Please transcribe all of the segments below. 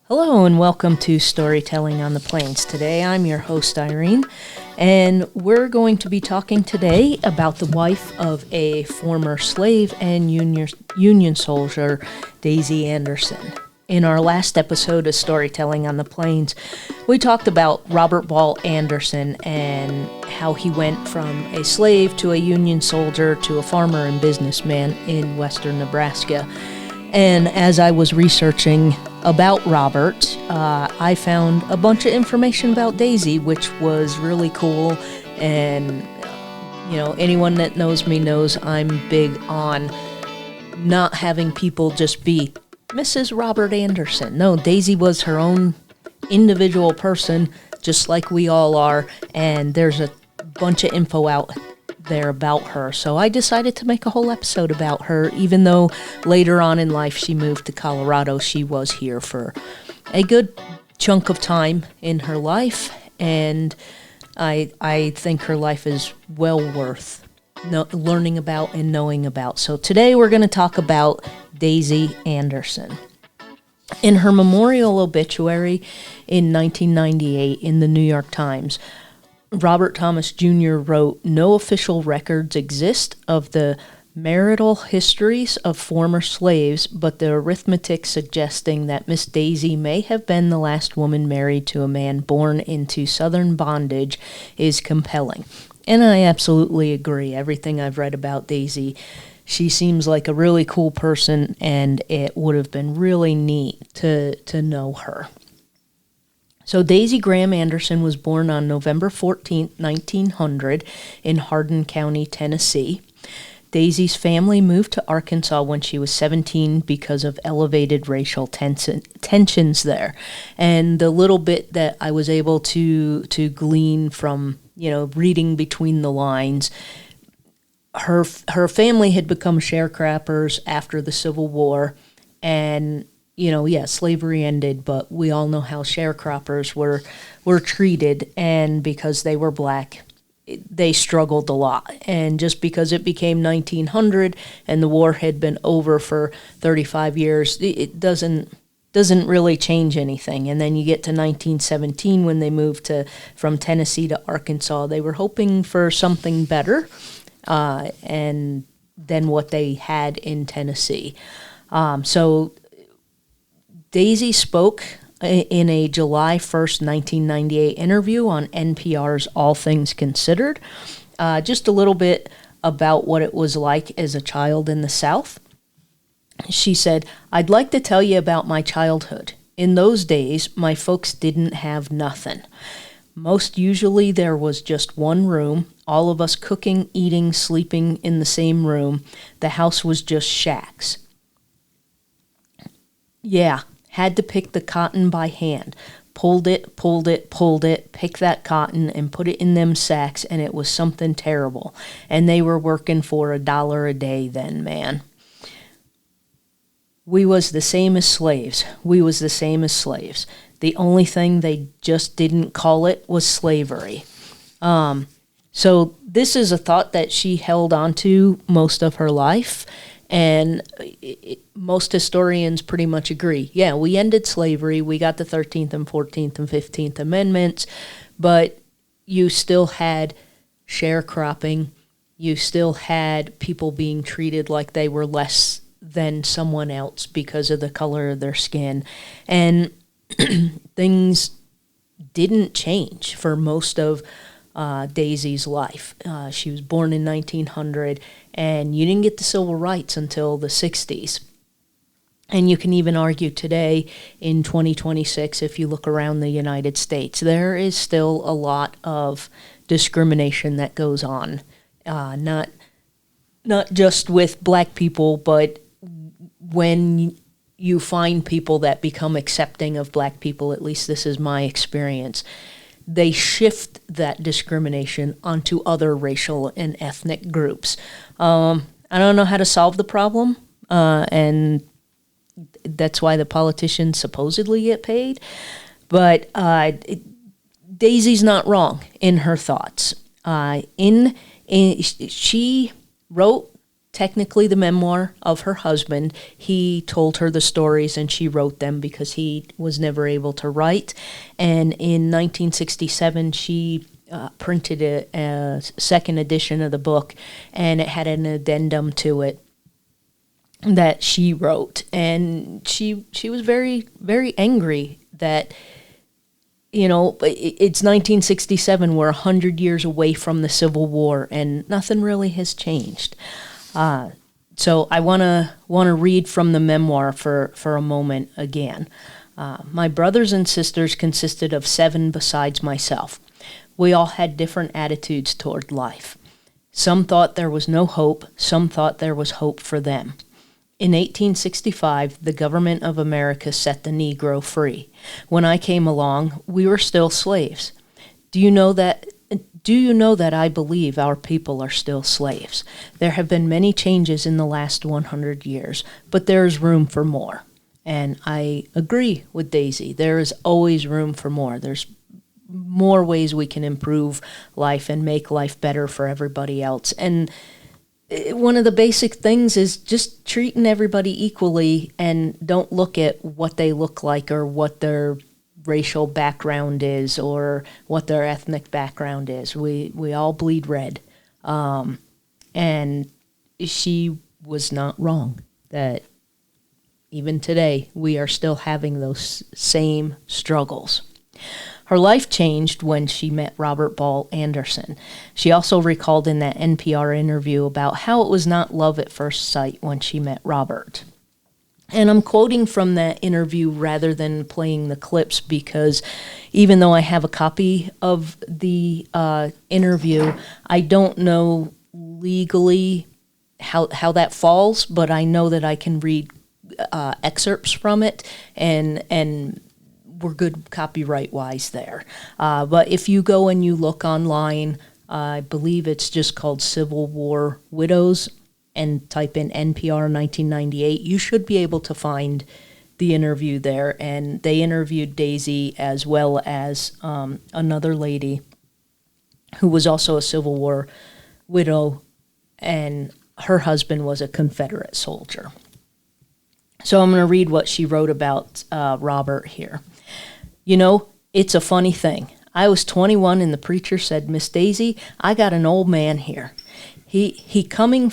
Hello and welcome to Storytelling on the Plains. Today I'm your host Irene, and we're going to be talking today about the wife of a former slave and Union soldier, Daisy Anderson. In our last episode of Storytelling on the Plains, we talked about Robert Ball Anderson and how he went from a slave to a Union soldier to a farmer and businessman in western Nebraska. And as I was researching about Robert, I found a bunch of information about Daisy, which was really cool. And, anyone that knows me knows I'm big on not having people just be Mrs. Robert Anderson. No, Daisy was her own individual person, just like we all are. And there's a bunch of info out there about her, so I decided to make a whole episode about her. Even though later on in life she moved to Colorado, she was here for a good chunk of time in her life, and I think her life is well worth learning about and knowing about. So today we're going to talk about Daisy Anderson. In her memorial obituary in 1998 in the New York Times, Robert Thomas Jr. wrote, "No official records exist of the marital histories of former slaves, but the arithmetic suggesting that Miss Daisy may have been the last woman married to a man born into Southern bondage is compelling." And I absolutely agree. Everything I've read about Daisy, she seems like a really cool person, and it would have been really neat to know her. So Daisy Graham Anderson was born on November 14, 1900 in Hardin County, Tennessee. Daisy's family moved to Arkansas when she was 17 because of elevated racial tensions there. And the little bit that I was able to glean from, reading between the lines, her family had become sharecroppers after the Civil War, and slavery ended, but we all know how sharecroppers were treated, and because they were black, they struggled a lot. And just because it became 1900 and the war had been over for 35 years, it doesn't really change anything. And then you get to 1917 when they moved from Tennessee to Arkansas. They were hoping for something better and than what they had in Tennessee. So Daisy spoke in a July 1st, 1998 interview on NPR's All Things Considered, just a little bit about what it was like as a child in the South. She said, "I'd like to tell you about my childhood. In those days, my folks didn't have nothing. Most usually there was just one room, all of us cooking, eating, sleeping in the same room. The house was just shacks. Yeah. Had to pick the cotton by hand. Pulled it, pick that cotton and put it in them sacks, and it was something terrible. And they were working for $1 a day then, man. We was the same as slaves. The only thing they just didn't call it was slavery." So this is a thought that she held on to most of her life. And most historians pretty much agree. Yeah, we ended slavery. We got the 13th and 14th and 15th Amendments, but you still had sharecropping. You still had people being treated like they were less than someone else because of the color of their skin. And things didn't change for most of Daisy's life. She was born in 1900, and you didn't get the civil rights until the 60s. And you can even argue today, in 2026, if you look around the United States, there is still a lot of discrimination that goes on. Not just with black people, but when you find people that become accepting of black people, at least this is my experience, they shift that discrimination onto other racial and ethnic groups. I don't know how to solve the problem, and that's why the politicians supposedly get paid. But Daisy's not wrong in her thoughts. She wrote technically the memoir of her husband. He told her the stories and she wrote them because he was never able to write. And in 1967, she printed a second edition of the book, and it had an addendum to it that she wrote. And she was very, very angry that, it's 1967. We're 100 years away from the Civil War, and nothing really has changed. So I want to read from the memoir for a moment again. My brothers and sisters consisted of 7 besides myself. We all had different attitudes toward life. Some thought there was no hope. Some thought there was hope for them. In 1865, the government of America set the Negro free. When I came along, we were still slaves. Do you know that I believe our people are still slaves? There have been many changes in the last 100 years, but there is room for more. And I agree with Daisy. There is always room for more. There's more ways we can improve life and make life better for everybody else. And one of the basic things is just treating everybody equally, and don't look at what they look like or what their racial background is or what their ethnic background is. We all bleed red. And she was not wrong that even today we are still having those same struggles. Her life changed when she met Robert Ball Anderson. She also recalled in that NPR interview about how it was not love at first sight when she met Robert. And I'm quoting from that interview rather than playing the clips, because even though I have a copy of the interview, I don't know legally how that falls, but I know that I can read excerpts from it, and we're good copyright-wise there. But if you go and you look online, I believe it's just called Civil War Widows, and type in NPR 1998, you should be able to find the interview there. And they interviewed Daisy as well as another lady who was also a Civil War widow, and her husband was a Confederate soldier. So I'm going to read what she wrote about Robert here. It's a funny thing. I was 21 and the preacher said, "Miss Daisy, I got an old man here. He coming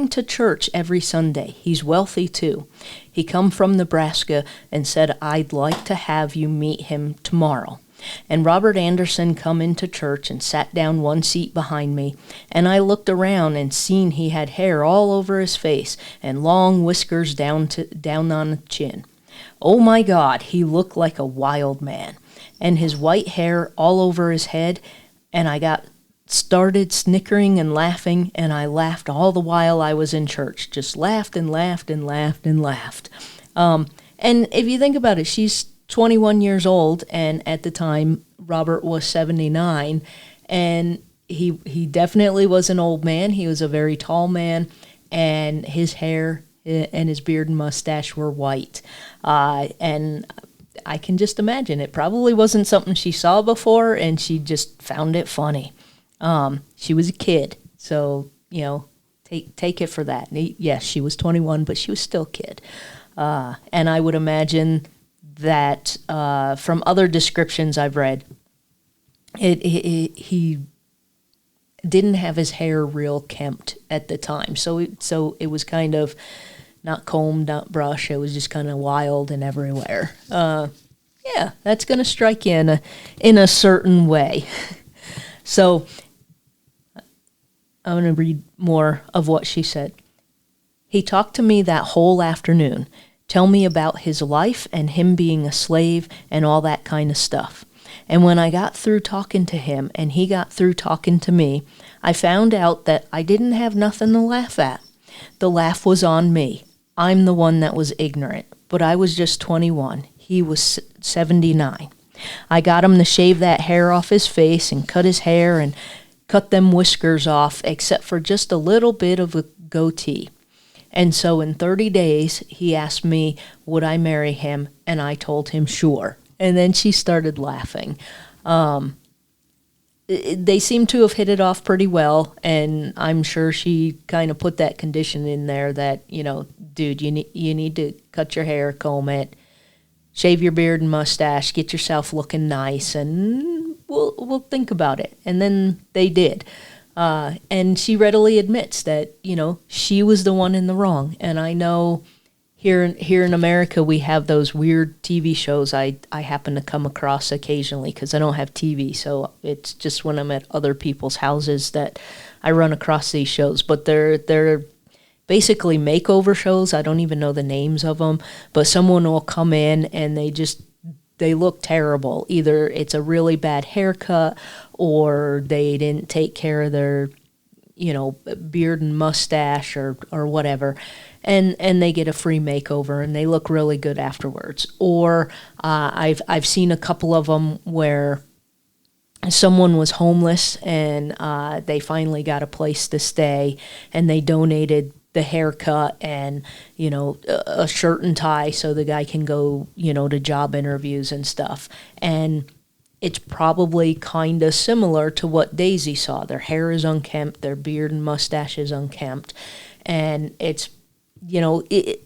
to church every Sunday. He's wealthy too. He come from Nebraska and said, I'd like to have you meet him tomorrow." And Robert Anderson come into church and sat down one seat behind me, and I looked around and seen he had hair all over his face and long whiskers down on the chin. Oh my God, he looked like a wild man, and his white hair all over his head, and I got started snickering and laughing, and I laughed all the while I was in church. Just laughed and laughed and laughed and laughed. And if you think about it, she's 21 years old, and at the time, Robert was 79, and he definitely was an old man. He was a very tall man, and his hair and his beard and mustache were white. And I can just imagine it probably wasn't something she saw before, and she just found it funny. She was a kid, so, take it for that. Yes, she was 21, but she was still a kid. And I would imagine that from other descriptions I've read, he didn't have his hair real kempt at the time. So it was kind of not combed, not brushed. It was just kind of wild and everywhere. Yeah, that's going to strike you in a certain way. So I'm going to read more of what she said. He talked to me that whole afternoon, tell me about his life and him being a slave and all that kind of stuff. And when I got through talking to him and he got through talking to me, I found out that I didn't have nothing to laugh at. The laugh was on me. I'm the one that was ignorant, but I was just 21. He was 79. I got him to shave that hair off his face and cut his hair and cut them whiskers off, except for just a little bit of a goatee. And so in 30 days, he asked me, would I marry him? And I told him, sure. And then she started laughing. they seem to have hit it off pretty well, and I'm sure she kind of put that condition in there that, dude, you need to cut your hair, comb it, shave your beard and mustache, get yourself looking nice, and we'll think about it. And then they did. And she readily admits that, she was the one in the wrong. And I know here in America, we have those weird TV shows I happen to come across occasionally because I don't have TV. So it's just when I'm at other people's houses that I run across these shows. But they're basically makeover shows. I don't even know the names of them. But someone will come in and they look terrible. Either it's a really bad haircut or they didn't take care of their, beard and mustache or whatever. And they get a free makeover and they look really good afterwards. Or I've seen a couple of them where someone was homeless and they finally got a place to stay and they donated the haircut and, a shirt and tie so the guy can go, to job interviews and stuff. And it's probably kind of similar to what Daisy saw. Their hair is unkempt, their beard and mustache is unkempt. And it's,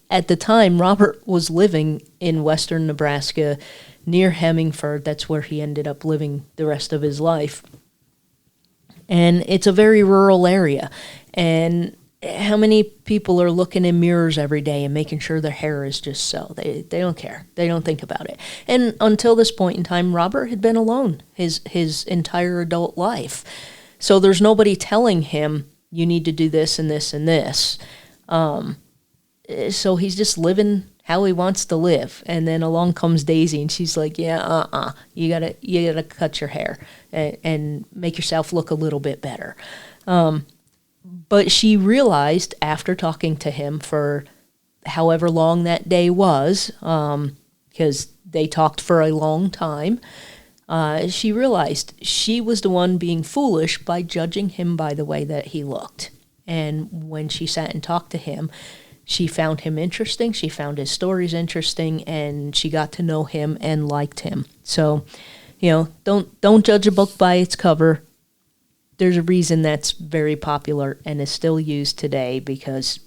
at the time, Robert was living in western Nebraska near Hemingford. That's where he ended up living the rest of his life. And it's a very rural area. And how many people are looking in mirrors every day and making sure their hair is just so? They don't care. They don't think about it. And until this point in time, Robert had been alone his entire adult life. So there's nobody telling him, you need to do this and this and this. So he's just living how he wants to live. And then along comes Daisy and she's like, yeah, you gotta cut your hair and make yourself look a little bit better. But she realized after talking to him for however long that day was, because they talked for a long time, she realized she was the one being foolish by judging him by the way that he looked. And when she sat and talked to him, she found him interesting, she found his stories interesting, and she got to know him and liked him. So, don't judge a book by its cover. There's a reason that's very popular and is still used today because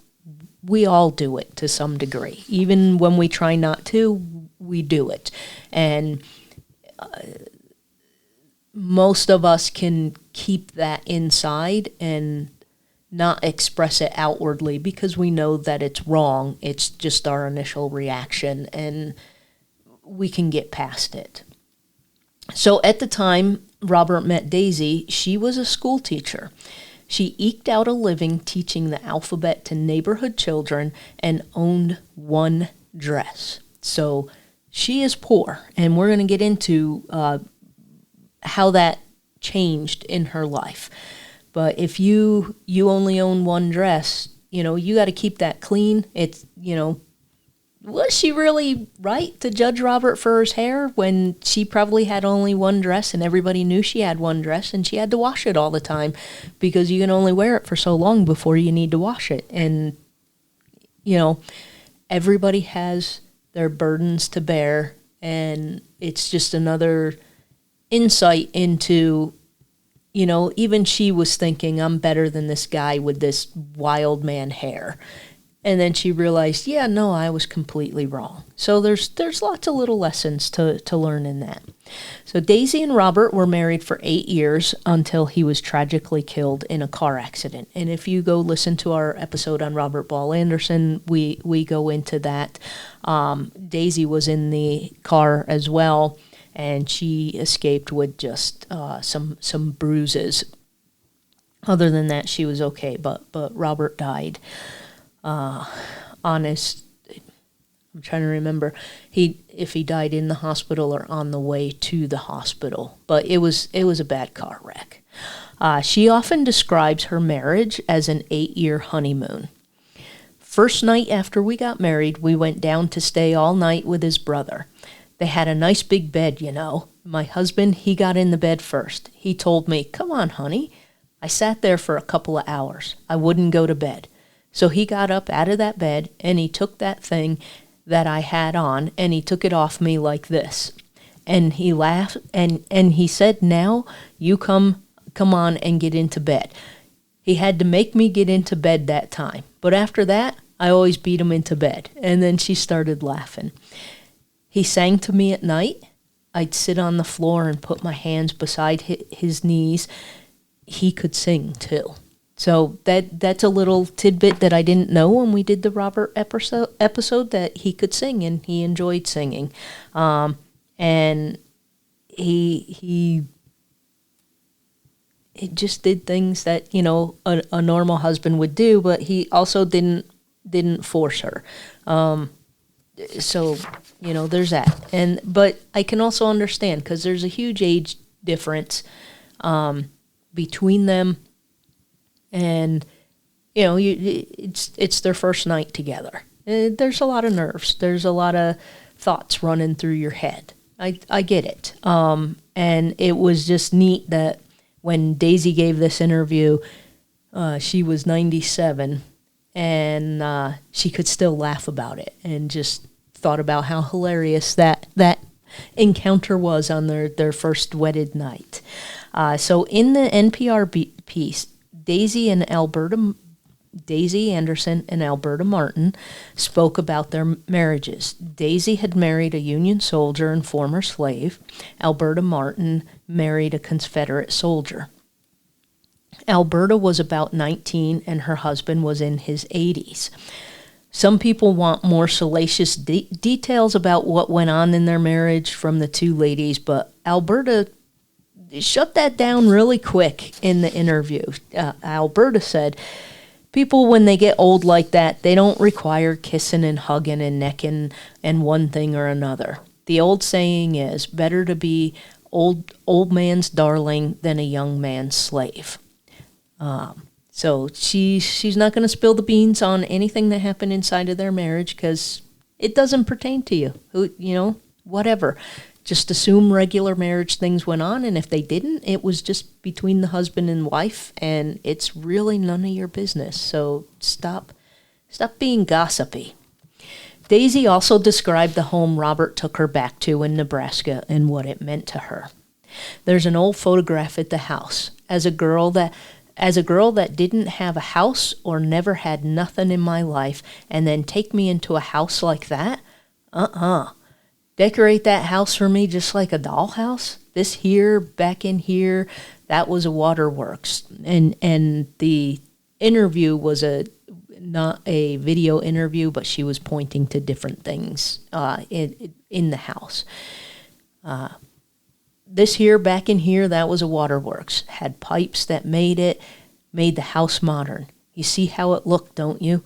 we all do it to some degree. Even when we try not to, we do it. And most of us can keep that inside and not express it outwardly because we know that it's wrong. It's just our initial reaction and we can get past it. So at the time Robert met Daisy, she was a school teacher. She eked out a living teaching the alphabet to neighborhood children and owned one dress. So she is poor, and we're going to get into how that changed in her life. But if you only own one dress, you got to keep that clean. It's, was she really right to judge Robert for his hair when she probably had only one dress and everybody knew she had one dress and she had to wash it all the time because you can only wear it for so long before you need to wash it? And, everybody has their burdens to bear, and it's just another insight into, even she was thinking, I'm better than this guy with this wild man hair. And then she realized, yeah, no, I was completely wrong. So there's lots of little lessons to learn in that. So Daisy and Robert were married for 8 years until he was tragically killed in a car accident. And if you go listen to our episode on Robert Ball Anderson, we go into that. Daisy was in the car as well, and she escaped with just some bruises. Other than that, she was okay, but Robert died. I'm trying to remember if he died in the hospital or on the way to the hospital, but it was a bad car wreck. She often describes her marriage as an 8-year honeymoon. First night after we got married, we went down to stay all night with his brother. They had a nice big bed, My husband, he got in the bed first. He told me, "Come on, honey." I sat there for a couple of hours. I wouldn't go to bed. So he got up out of that bed, and he took that thing that I had on, and he took it off me like this. And he laughed, and he said, "Now you come come on and get into bed. He had to make me get into bed that time. But after that, I always beat him into bed. And then she started laughing. He sang to me at night. I'd sit on the floor and put my hands beside his knees. He could sing too. So that's a little tidbit that I didn't know when we did the Robert episode, that he could sing and he enjoyed singing. And he just did things that, a normal husband would do, but he also didn't force her. So, there's that. But I can also understand, because there's a huge age difference between them. And, it's their first night together. There's a lot of nerves. There's a lot of thoughts running through your head. I get it. And it was just neat that when Daisy gave this interview, she was 97, and she could still laugh about it, and just thought about how hilarious that encounter was on their first wedded night. So in the NPR piece, Daisy Anderson and Alberta Martin spoke about their marriages. Daisy had married a Union soldier and former slave. Alberta Martin married a Confederate soldier. Alberta was about 19 and her husband was in his 80s. Some people want more salacious details about what went on in their marriage from the two ladies, but Alberta shut that down really quick in the interview. Alberta said, people, when they get old like that, they don't require kissing and hugging and necking and one thing or another. The old saying is, better to be old man's darling than a young man's slave. So she's not going to spill the beans on anything that happened inside of their marriage, because it doesn't pertain to you. Whatever. Just assume regular marriage things went on, and if they didn't, it was just between the husband and wife, and it's really none of your business. So stop being gossipy. Daisy also described the home Robert took her back to in Nebraska and what it meant to her. There's an old photograph at the house. As a girl that didn't have a house or never had nothing in my life, and then take me into a house like that? Decorate that house for me just like a dollhouse? This here, back in here, that was a waterworks. And the interview was not a video interview, but she was pointing to different things in the house. This here, back in here, that was a waterworks. Had pipes that made the house modern. You see how it looked, don't you?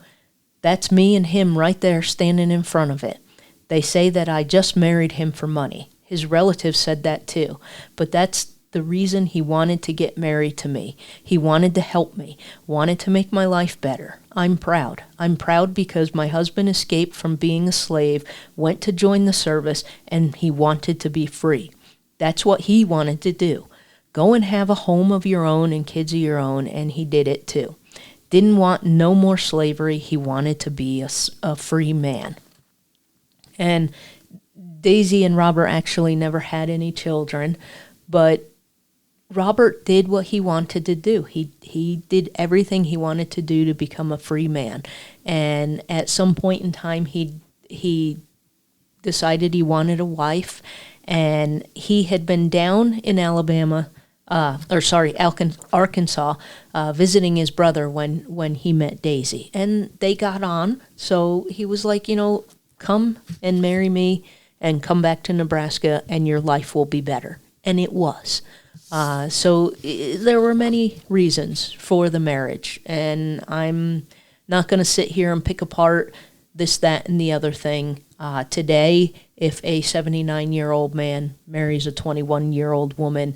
That's me and him right there standing in front of it. They say that I just married him for money. His relatives said that too. But that's the reason he wanted to get married to me. He wanted to help me, wanted to make my life better. I'm proud. I'm proud because my husband escaped from being a slave, went to join the service, and he wanted to be free. That's what he wanted to do. Go and have a home of your own and kids of your own, and he did it too. Didn't want no more slavery. He wanted to be a free man. And Daisy and Robert actually never had any children, but Robert did what he wanted to do. He did everything he wanted to do to become a free man. And at some point in time, he decided he wanted a wife, and he had been down in Arkansas, visiting his brother when he met Daisy. And they got on, so he was like, come and marry me and come back to Nebraska and your life will be better. And it was. So there were many reasons for the marriage. And I'm not going to sit here and pick apart this, that, and the other thing. Today, if a 79-year-old man marries a 21-year-old woman,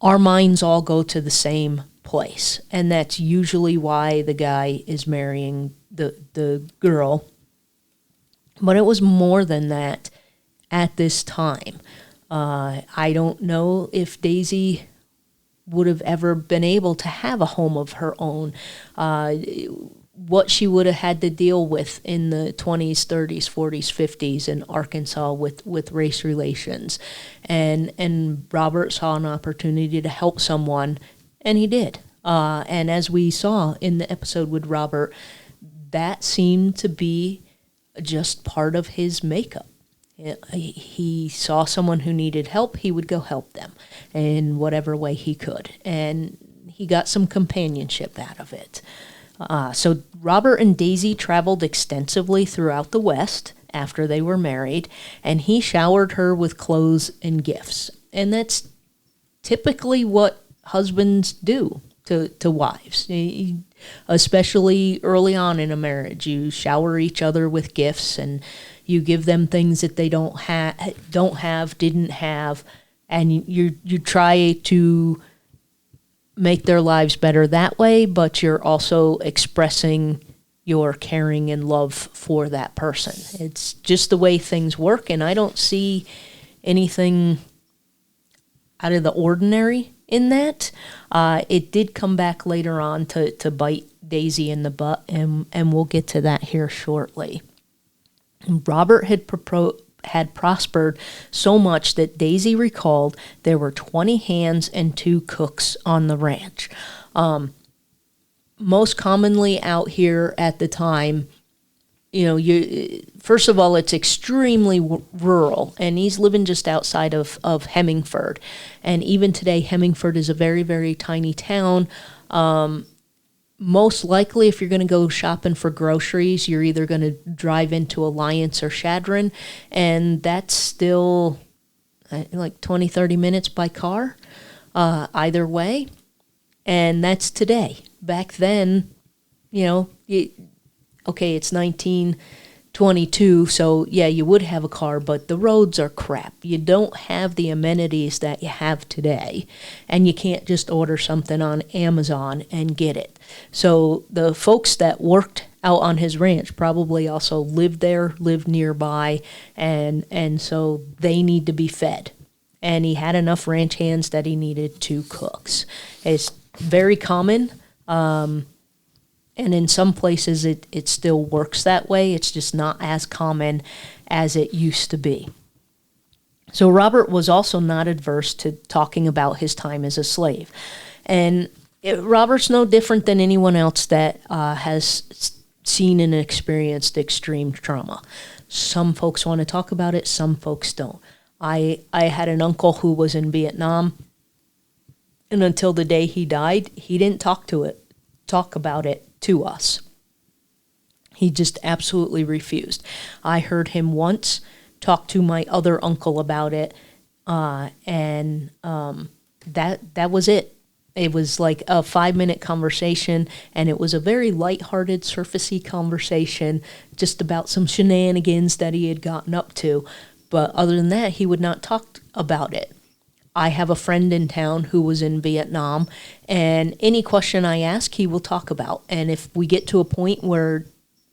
our minds all go to the same place. And that's usually why the guy is marrying the girl. But it was more than that at this time. I don't know if Daisy would have ever been able to have a home of her own. what she would have had to deal with in the 20s, 30s, 40s, 50s in Arkansas with race relations. And Robert saw an opportunity to help someone, and he did. And as we saw in the episode with Robert, that seemed to be just part of his makeup. He saw someone who needed help, he would go help them in whatever way he could. And he got some companionship out of it. So Robert and Daisy traveled extensively throughout the West after they were married, and he showered her with clothes and gifts. And that's typically what husbands do to wives, especially early on in a marriage. You shower each other with gifts, and you give them things that they didn't have, and you try to make their lives better that way, but you're also expressing your caring and love for that person. It's just the way things work, and I don't see anything out of the ordinary in that. It did come back later on to bite Daisy in the butt, and we'll get to that here shortly. Robert had prospered so much that Daisy recalled there were 20 hands and 2 cooks on the ranch. Most commonly out here at the time, first of all, it's extremely rural, and he's living just outside of Hemingford. And even today, Hemingford is a very, very tiny town. Most likely, if you're going to go shopping for groceries, you're either going to drive into Alliance or Chadron, and that's still like 20, 30 minutes by car, either way. And that's today. Back then, it's 1922, so yeah, you would have a car, but the roads are crap. You don't have the amenities that you have today, and you can't just order something on Amazon and get it. So the folks that worked out on his ranch probably also lived nearby, and so they need to be fed. And he had enough ranch hands that he needed 2 cooks. It's very common. And in some places, it still works that way. It's just not as common as it used to be. So Robert was also not adverse to talking about his time as a slave. And Robert's no different than anyone else that has seen and experienced extreme trauma. Some folks want to talk about it, some folks don't. I had an uncle who was in Vietnam, and until the day he died, he didn't talk about it to us. He just absolutely refused. I heard him once talk to my other uncle about it, and that was it. It was like a 5-minute conversation, and it was a very lighthearted, surfacey conversation just about some shenanigans that he had gotten up to. But other than that, he would not talk about it. I have a friend in town who was in Vietnam, and any question I ask, he will talk about. And if we get to a point where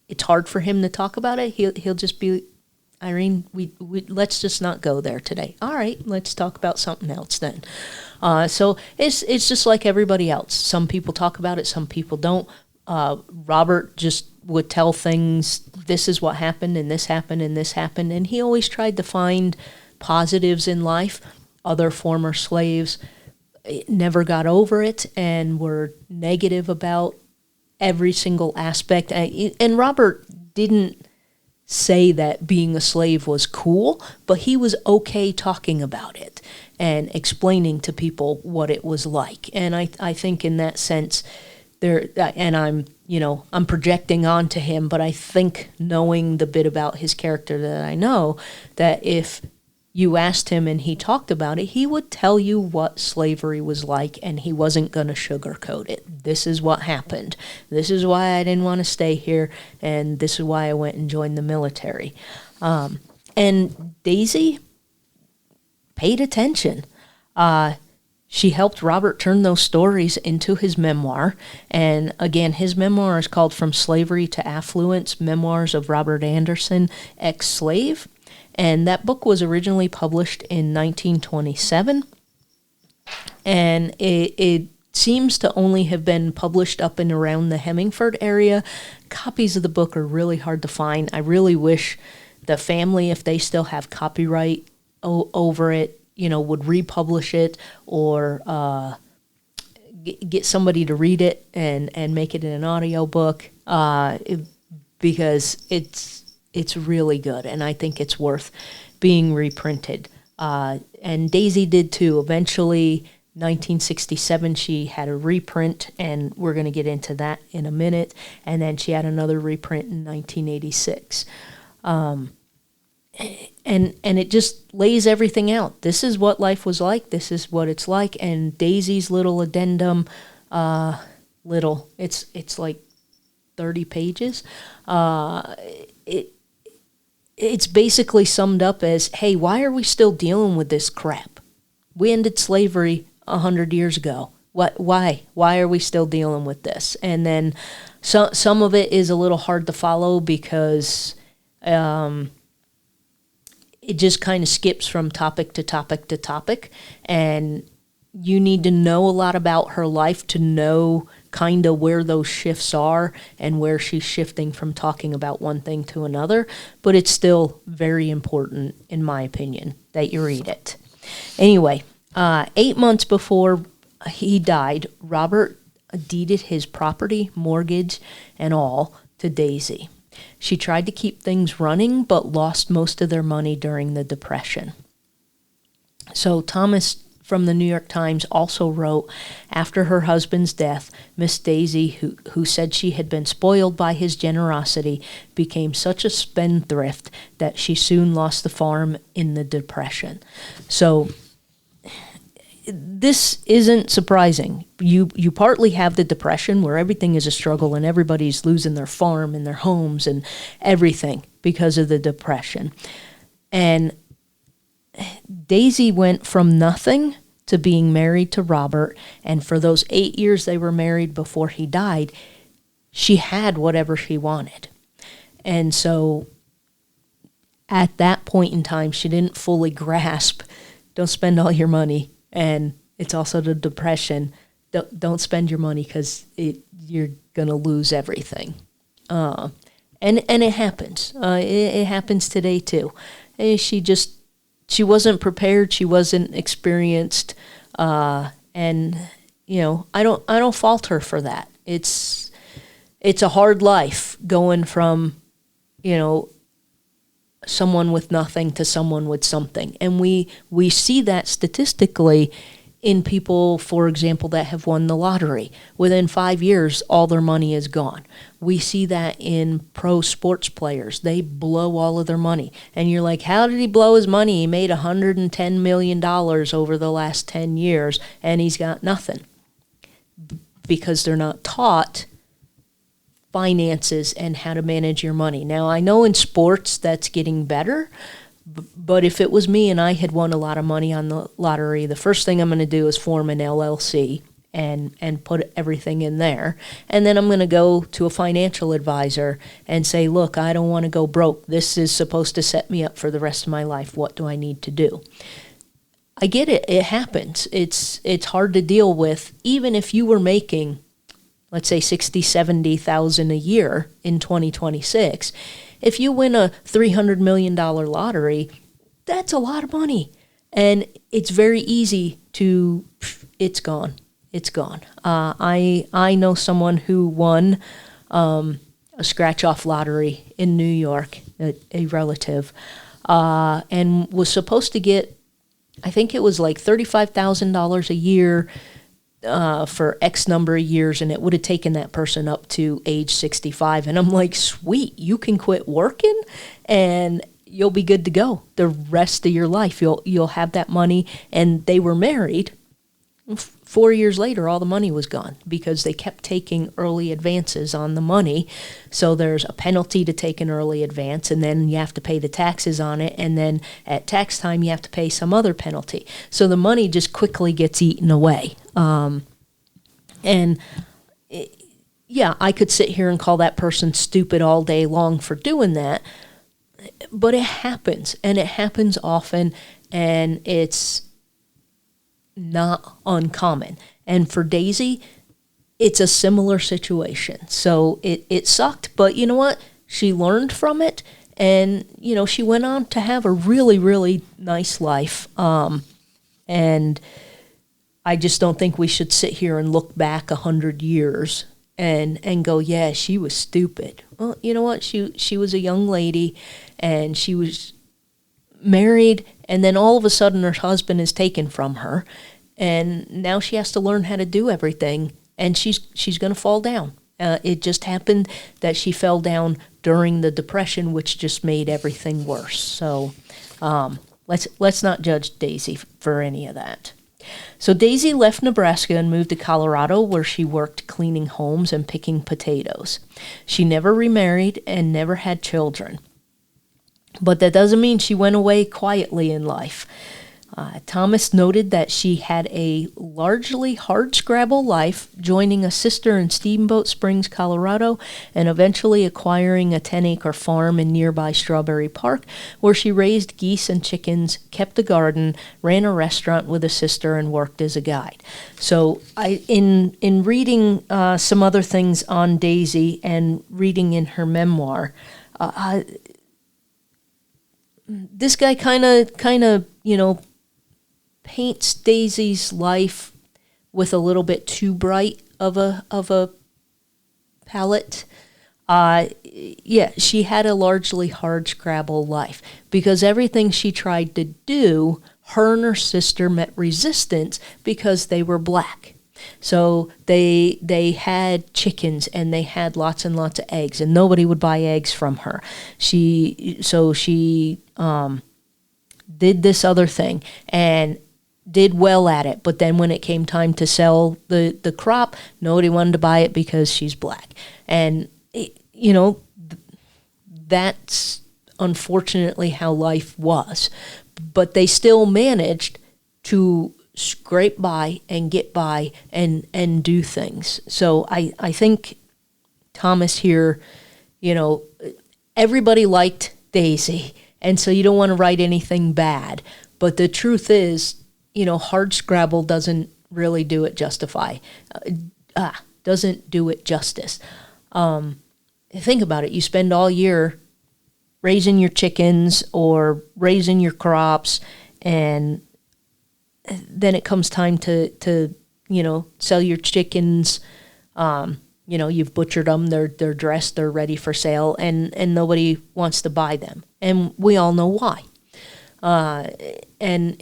it's hard for him to talk about it, he'll just be, Irene, we let's just not go there today. All right, let's talk about something else then. So it's just like everybody else. Some people talk about it, some people don't. Robert just would tell things, this is what happened, and this happened, and this happened, and he always tried to find positives in life. Other former slaves never got over it and were negative about every single aspect. And Robert didn't say that being a slave was cool, but he was okay talking about it and explaining to people what it was like. And I think in that sense, and I'm projecting onto him, but I think knowing the bit about his character that I know, that if you asked him and he talked about it, he would tell you what slavery was like, and he wasn't going to sugarcoat it. This is what happened. This is why I didn't want to stay here, and this is why I went and joined the military. And Daisy paid attention. She helped Robert turn those stories into his memoir. And again, his memoir is called From Slavery to Affluence, Memoirs of Robert Anderson, Ex-Slave. And that book was originally published in 1927. And it seems to only have been published up and around the Hemingford area. Copies of the book are really hard to find. I really wish the family, if they still have copyright over it, would republish it or get somebody to read it and make it in an audio book because it's really good, and I think it's worth being reprinted. And Daisy did too. Eventually, 1967, she had a reprint, and we're going to get into that in a minute. And then she had another reprint in 1986. And it just lays everything out. This is what life was like. This is what it's like. And Daisy's little addendum, it's like 30 pages. It's basically summed up as, hey, why are we still dealing with this crap? We ended slavery 100 years ago. Why? Why are we still dealing with this? And then some of it is a little hard to follow because it just kind of skips from topic to topic to topic. And you need to know a lot about her life to know kind of where those shifts are and where she's shifting from talking about one thing to another. But it's still very important, in my opinion, that you read it. Anyway, 8 months before he died, Robert deeded his property, mortgage, and all to Daisy. She tried to keep things running, but lost most of their money during the Depression. So Thomas from the New York Times also wrote, after her husband's death, Miss Daisy, who said she had been spoiled by his generosity, became such a spendthrift that she soon lost the farm in the Depression. So this isn't surprising. You partly have the Depression where everything is a struggle and everybody's losing their farm and their homes and everything because of the Depression. And Daisy went from nothing to being married to Robert, and for those 8 years they were married before he died, she had whatever she wanted. And so at that point in time, she didn't fully grasp, don't spend all your money, and it's also the Depression, don't spend your money because you're going to lose everything. And it happens. It happens today too. She wasn't prepared. She wasn't experienced, and I don't fault her for that. It's a hard life going from someone with nothing to someone with something, and we see that statistically in people, for example, that have won the lottery. Within 5 years, all their money is gone. We see that in pro sports players. They blow all of their money. And you're like, how did he blow his money? He made $110 million over the last 10 years, and he's got nothing. Because they're not taught finances and how to manage your money. Now, I know in sports that's getting better, but if it was me and I had won a lot of money on the lottery, the first thing I'm going to do is form an LLC and put everything in there. And then I'm going to go to a financial advisor and say, look, I don't want to go broke. This is supposed to set me up for the rest of my life. What do I need to do? I get it. It happens. It's hard to deal with. Even if you were making, let's say, $60,000-$70,000 a year in 2026, if you win a $300 million lottery, that's a lot of money. And it's very easy to, it's gone. It's gone. I know someone who won a scratch-off lottery in New York, a relative, and was supposed to get, I think it was like $35,000 a year for X number of years, and it would have taken that person up to age 65. And I'm like, sweet, you can quit working and you'll be good to go the rest of your life. You'll have that money. And they were married. 4 years later, all the money was gone because they kept taking early advances on the money. So there's a penalty to take an early advance, and then you have to pay the taxes on it, and then at tax time you have to pay some other penalty. So the money just quickly gets eaten away. Yeah, I could sit here and call that person stupid all day long for doing that, but it happens, and it happens often, and it's not uncommon. And for Daisy, it's a similar situation. So it sucked, but you know what? She learned from it, and, she went on to have a really, really nice life. And I just don't think we should sit here and look back 100 years and go, yeah, she was stupid. Well, you know what? She was a young lady, and she was married, and then all of a sudden her husband is taken from her, and now she has to learn how to do everything, and she's going to fall down. It just happened that she fell down during the Depression, which just made everything worse. So let's not judge Daisy for any of that. So Daisy left Nebraska and moved to Colorado, where she worked cleaning homes and picking potatoes. She never remarried and never had children. But that doesn't mean she went away quietly in life. Thomas noted that she had a largely hardscrabble life, joining a sister in Steamboat Springs, Colorado, and eventually acquiring a 10-acre farm in nearby Strawberry Park, where she raised geese and chickens, kept a garden, ran a restaurant with a sister, and worked as a guide. So in reading some other things on Daisy and reading in her memoir, this guy kind of paints Daisy's life with a little bit too bright of a palette. Yeah, she had a largely hardscrabble life because everything she tried to do, her and her sister met resistance because they were black. So they had chickens and they had lots and lots of eggs, and nobody would buy eggs from her. She did this other thing and did well at it, but then when it came time to sell the crop, nobody wanted to buy it because she's black. And that's unfortunately how life was. But they still managed to scrape by and get by and do things. So I think Thomas here, everybody liked Daisy, and so you don't want to write anything bad. But the truth is, hardscrabble doesn't really do it doesn't do it justice. Think about it. You spend all year raising your chickens or raising your crops, and then it comes time to sell your chickens. You've butchered them, they're dressed, they're ready for sale, and nobody wants to buy them. And we all know why. And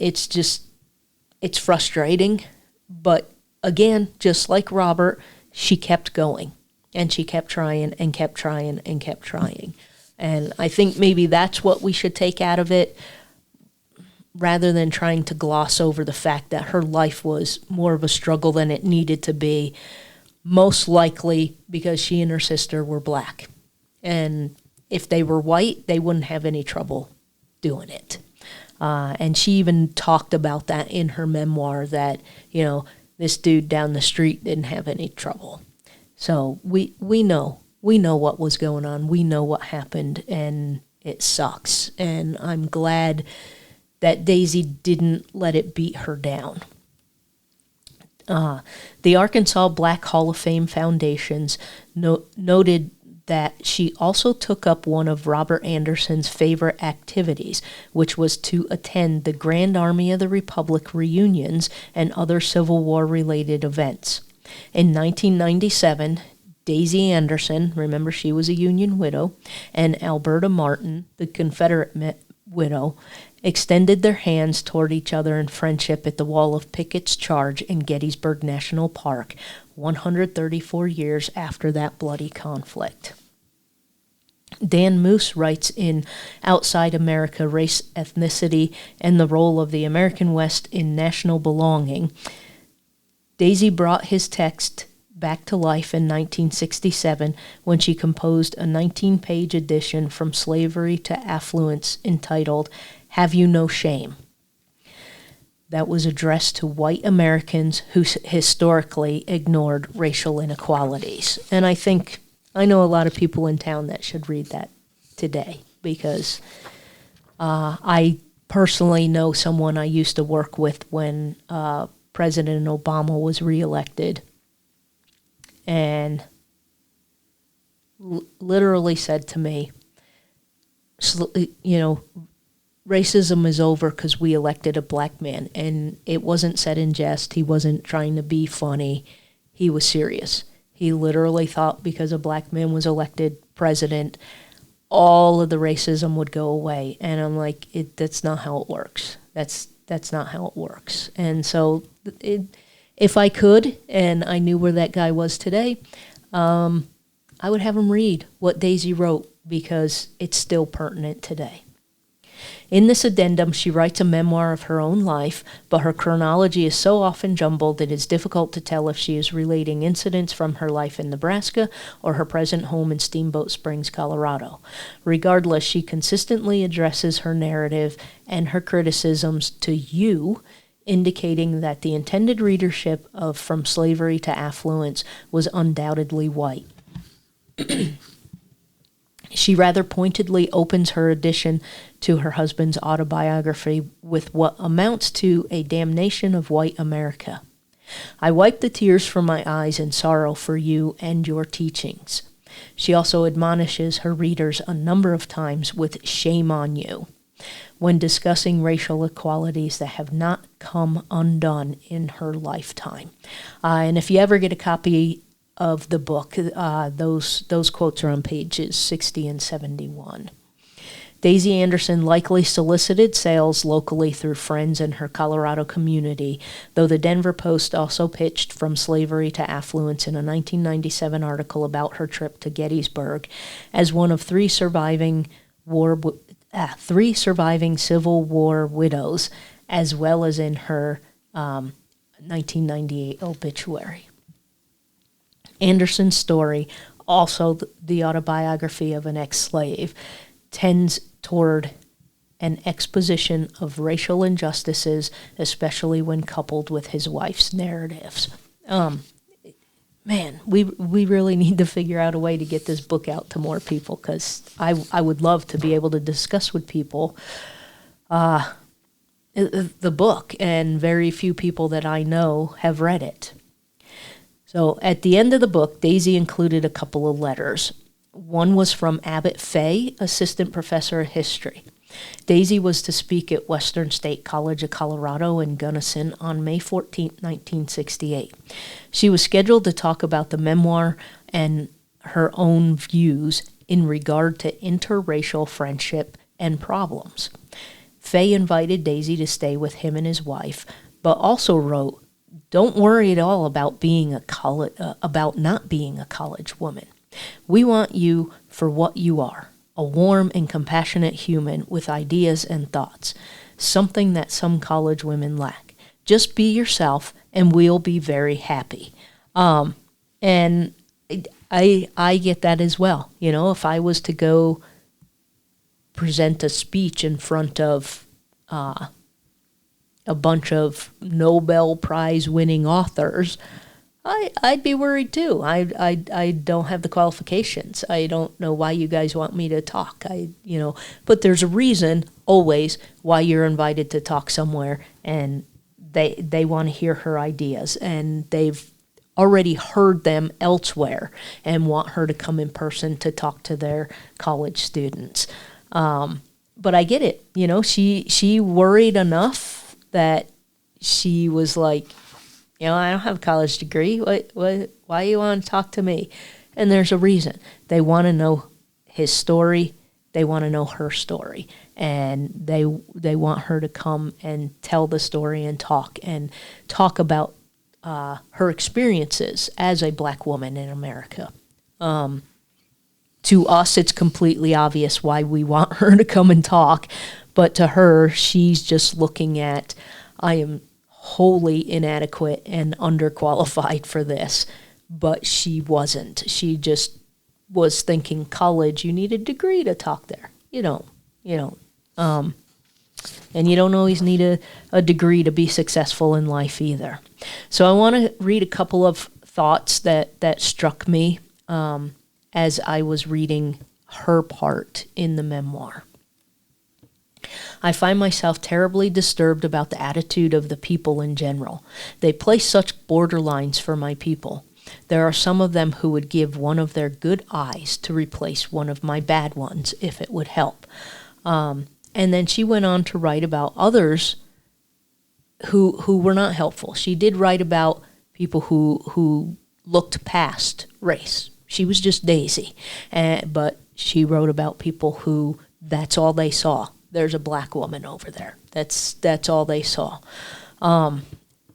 it's frustrating. But again, just like Robert, she kept going. And she kept trying and kept trying and kept trying. And I think maybe that's what we should take out of it, rather than trying to gloss over the fact that her life was more of a struggle than it needed to be, most likely because she and her sister were black. And if they were white, they wouldn't have any trouble doing it. And she even talked about that in her memoir, that, this dude down the street didn't have any trouble. So we know what was going on. We know what happened, and it sucks. And I'm glad that Daisy didn't let it beat her down. The Arkansas Black Hall of Fame Foundations noted that she also took up one of Robert Anderson's favorite activities, which was to attend the Grand Army of the Republic reunions and other Civil War-related events. In 1997, Daisy Anderson, remember she was a Union widow, and Alberta Martin, the Confederate widow, extended their hands toward each other in friendship at the Wall of Pickett's Charge in Gettysburg National Park, 134 years after that bloody conflict. Dan Moose writes in Outside America, Race, Ethnicity, and the Role of the American West in National Belonging, Daisy brought his text back to life in 1967 when she composed a 19-page edition From Slavery to Affluence entitled Have You No Shame? That was addressed to white Americans who historically ignored racial inequalities. And I know a lot of people in town that should read that today, because I personally know someone I used to work with when President Obama was reelected, and literally said to me, racism is over because we elected a black man. And it wasn't said in jest. He wasn't trying to be funny. He was serious. He literally thought because a black man was elected president, all of the racism would go away. And I'm like, that's not how it works. That's not how it works. And so if I could, and I knew where that guy was today, I would have him read what Daisy wrote, because it's still pertinent today. In this addendum, she writes a memoir of her own life, but her chronology is so often jumbled it is difficult to tell if she is relating incidents from her life in Nebraska or her present home in Steamboat Springs, Colorado. Regardless, she consistently addresses her narrative and her criticisms to you, indicating that the intended readership of From Slavery to Affluence was undoubtedly white. She rather pointedly opens her addition to her husband's autobiography with what amounts to a damnation of white America. I wipe the tears from my eyes in sorrow for you and your teachings. She also admonishes her readers a number of times with shame on you when discussing racial equalities that have not come undone in her lifetime. And if you ever get a copy of the book, those quotes are on pages 60 and 71. Daisy Anderson likely solicited sales locally through friends in her Colorado community, though the Denver Post also pitched From Slavery to Affluence in a 1997 article about her trip to Gettysburg as one of three surviving Civil War widows, as well as in her 1998 obituary. Anderson's story, also the autobiography of an ex-slave, tends toward an exposition of racial injustices, especially when coupled with his wife's narratives. Man, we really need to figure out a way to get this book out to more people, because I would love to be able to discuss with people the book, and very few people that I know have read it. So at the end of the book, Daisy included a couple of letters. One was from Abbott Fay, assistant professor of history. Daisy was to speak at Western State College of Colorado in Gunnison on May 14, 1968. She was scheduled to talk about the memoir and her own views in regard to interracial friendship and problems. Fay invited Daisy to stay with him and his wife, but also wrote, "Don't worry at all about about not being a college woman. We want you for what you are, a warm and compassionate human with ideas and thoughts, something that some college women lack. Just be yourself, and we'll be very happy." And I get that as well. You know, if I was to go present a speech in front of a bunch of Nobel Prize winning authors, I'd be worried too. I don't have the qualifications. I don't know why you guys want me to talk. But there's a reason always why you're invited to talk somewhere, and they want to hear her ideas, and they've already heard them elsewhere and want her to come in person to talk to their college students. But I get it. You know, she worried enough that she was like, I don't have a college degree. Why you want to talk to me? And there's a reason. They want to know his story. They want to know her story. And they want her to come and tell the story and talk about her experiences as a black woman in America. To us, it's completely obvious why we want her to come and talk. But to her, she's just looking at, I am wholly inadequate and underqualified for this. But she wasn't. She just was thinking college, you need a degree to talk there. You don't. And you don't always need a degree to be successful in life either. So I want to read a couple of thoughts that struck me as I was reading her part in the memoir. I find myself terribly disturbed about the attitude of the people in general. They place such borderlines for my people. There are some of them who would give one of their good eyes to replace one of my bad ones if it would help. And then she went on to write about others who were not helpful. She did write about people who looked past race. She was just Daisy. But she wrote about people who, that's all they saw. There's a black woman over there. That's all they saw.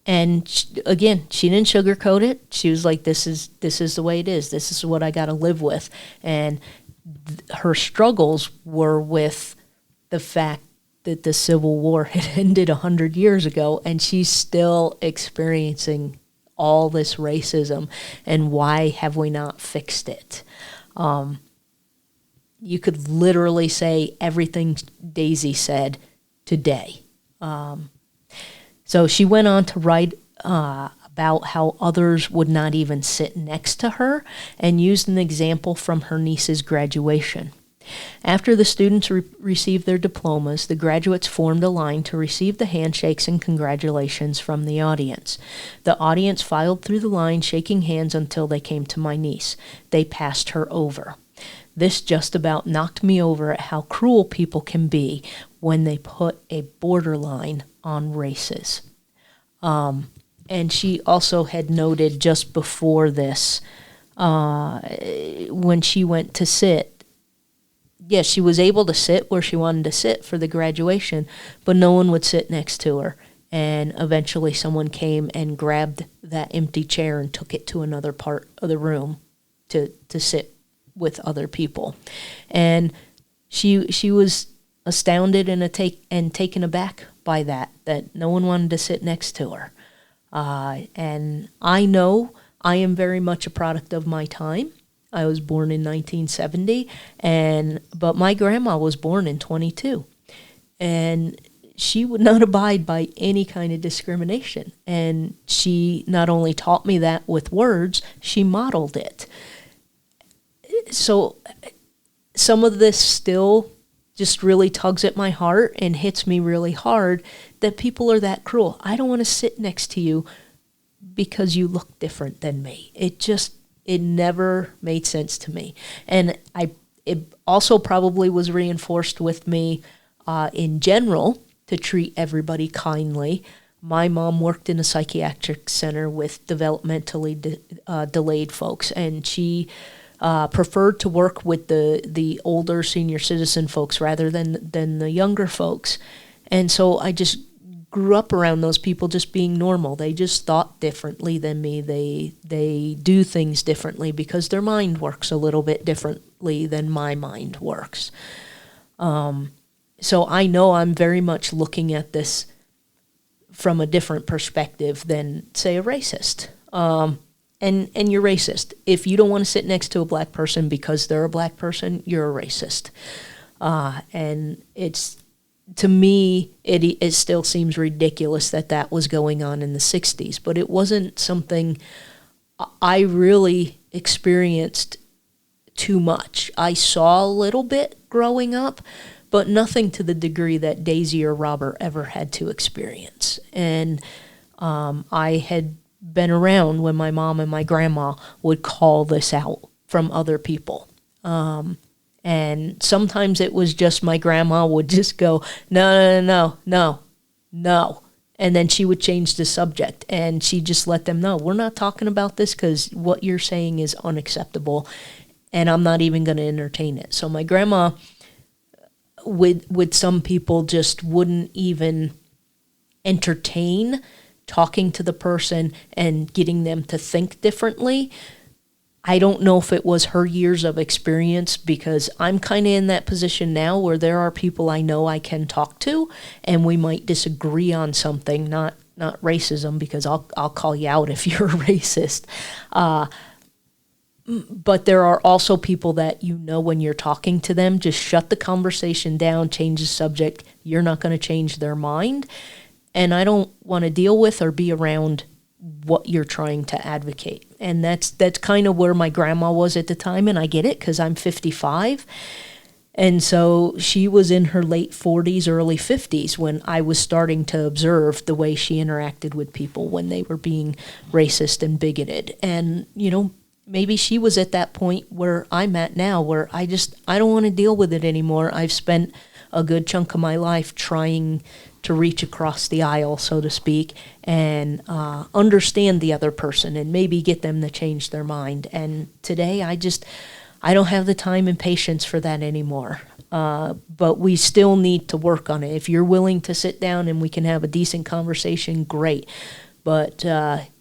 And again, she didn't sugarcoat it. She was like, this is the way it is. This is what I got to live with. And her struggles were with the fact that the Civil War had ended 100 years ago, and she's still experiencing all this racism. And why have we not fixed it? You could literally say everything Daisy said today. So she went on to write about how others would not even sit next to her, and used an example from her niece's graduation. After the students received their diplomas, the graduates formed a line to receive the handshakes and congratulations from the audience. The audience filed through the line, shaking hands until they came to my niece. They passed her over. This just about knocked me over at how cruel people can be when they put a borderline on races. And she also had noted just before this, when she went to sit, yes, she was able to sit where she wanted to sit for the graduation, but no one would sit next to her. And eventually someone came and grabbed that empty chair and took it to another part of the room to sit with other people. And she was astounded and taken aback by that no one wanted to sit next to her. And I know I am very much a product of my time. I was born in 1970, but my grandma was born in 22. And she would not abide by any kind of discrimination. And she not only taught me that with words, she modeled it. So some of this still just really tugs at my heart and hits me really hard that people are that cruel. I don't want to sit next to you because you look different than me. It never made sense to me. And it also probably was reinforced with me in general to treat everybody kindly. My mom worked in a psychiatric center with developmentally delayed folks, and she preferred to work with the older senior citizen folks rather than the younger folks. And so I just grew up around those people just being normal. They just thought differently than me. They do things differently because their mind works a little bit differently than my mind works. So I know I'm very much looking at this from a different perspective than, say, a racist. And you're racist. If you don't want to sit next to a black person because they're a black person, you're a racist. And it's, to me, it still seems ridiculous that was going on in the 60s, but it wasn't something I really experienced too much. I saw a little bit growing up, but nothing to the degree that Daisy or Robert ever had to experience. And I had been around when my mom and my grandma would call this out from other people. And sometimes it was just my grandma would just go, no. And then she would change the subject, and she just let them know, we're not talking about this because what you're saying is unacceptable, and I'm not even going to entertain it. So my grandma, with some people, just wouldn't even entertain talking to the person and getting them to think differently. I don't know if it was her years of experience, because I'm kind of in that position now where there are people I know I can talk to, and we might disagree on something, not racism, because I'll call you out if you're a racist. But there are also people that, you know, when you're talking to them, just shut the conversation down, change the subject. You're not going to change their mind. And I don't want to deal with or be around what you're trying to advocate. And that's kind of where my grandma was at the time, and I get it because I'm 55. And so she was in her late 40s, early 50s when I was starting to observe the way she interacted with people when they were being racist and bigoted. And, maybe she was at that point where I'm at now, where I don't want to deal with it anymore. I've spent a good chunk of my life trying to reach across the aisle, so to speak, and understand the other person and maybe get them to change their mind. And today I don't have the time and patience for that anymore. But we still need to work on it. If you're willing to sit down and we can have a decent conversation, great. But,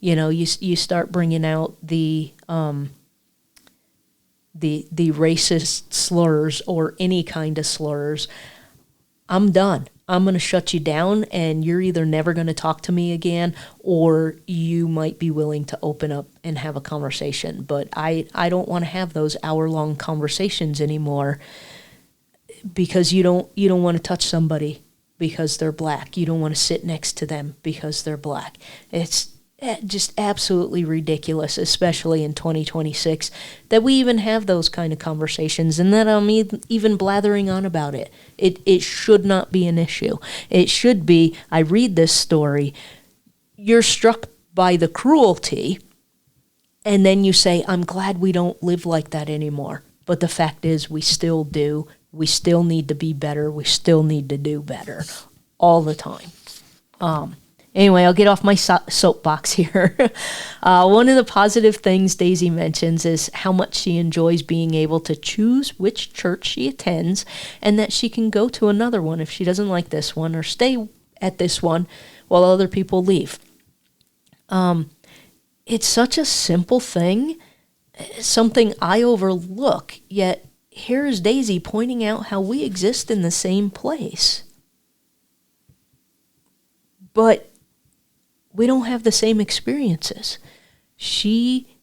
you start bringing out the racist slurs or any kind of slurs, I'm done. I'm going to shut you down, and you're either never going to talk to me again, or you might be willing to open up and have a conversation. But I don't want to have those hour-long conversations anymore, because you don't want to touch somebody because they're black. You don't want to sit next to them because they're black. It's just absolutely ridiculous, especially in 2026, that we even have those kind of conversations, and that I'm even blathering on about it. It should not be an issue. It should be, I read this story, you're struck by the cruelty, and then you say, I'm glad we don't live like that anymore. But the fact is, we still do. We still need to be better. We still need to do better all the time. Anyway, I'll get off my soapbox here. One of the positive things Daisy mentions is how much she enjoys being able to choose which church she attends, and that she can go to another one if she doesn't like this one, or stay at this one while other people leave. It's such a simple thing, something I overlook, yet here is Daisy pointing out how we exist in the same place. But we don't have the same experiences. She,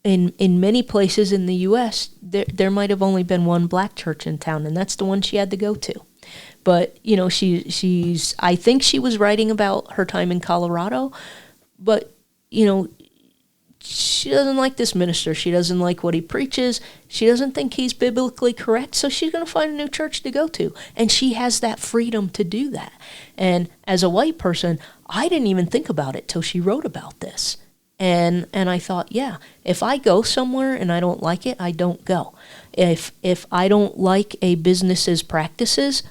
in many places in the U.S., there might have only been one black church in town, and that's the one she had to go to. But, she's, I think she was writing about her time in Colorado, but, she doesn't like this minister. She doesn't like what he preaches. She doesn't think he's biblically correct, so she's going to find a new church to go to. And she has that freedom to do that. And as a white person, I didn't even think about it till she wrote about this. And I thought, yeah, if I go somewhere and I don't like it, I don't go. If I don't like a business's practices,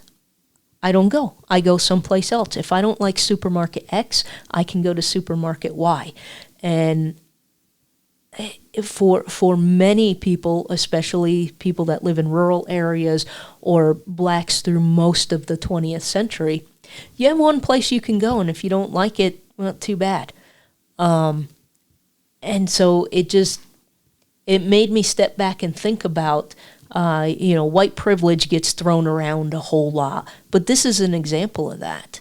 I don't go. I go someplace else. If I don't like supermarket X, I can go to supermarket Y. And for many people, especially people that live in rural areas or blacks through most of the 20th century, you have one place you can go, and if you don't like it, well, too bad. And so it made me step back and think about, white privilege gets thrown around a whole lot, but this is an example of that.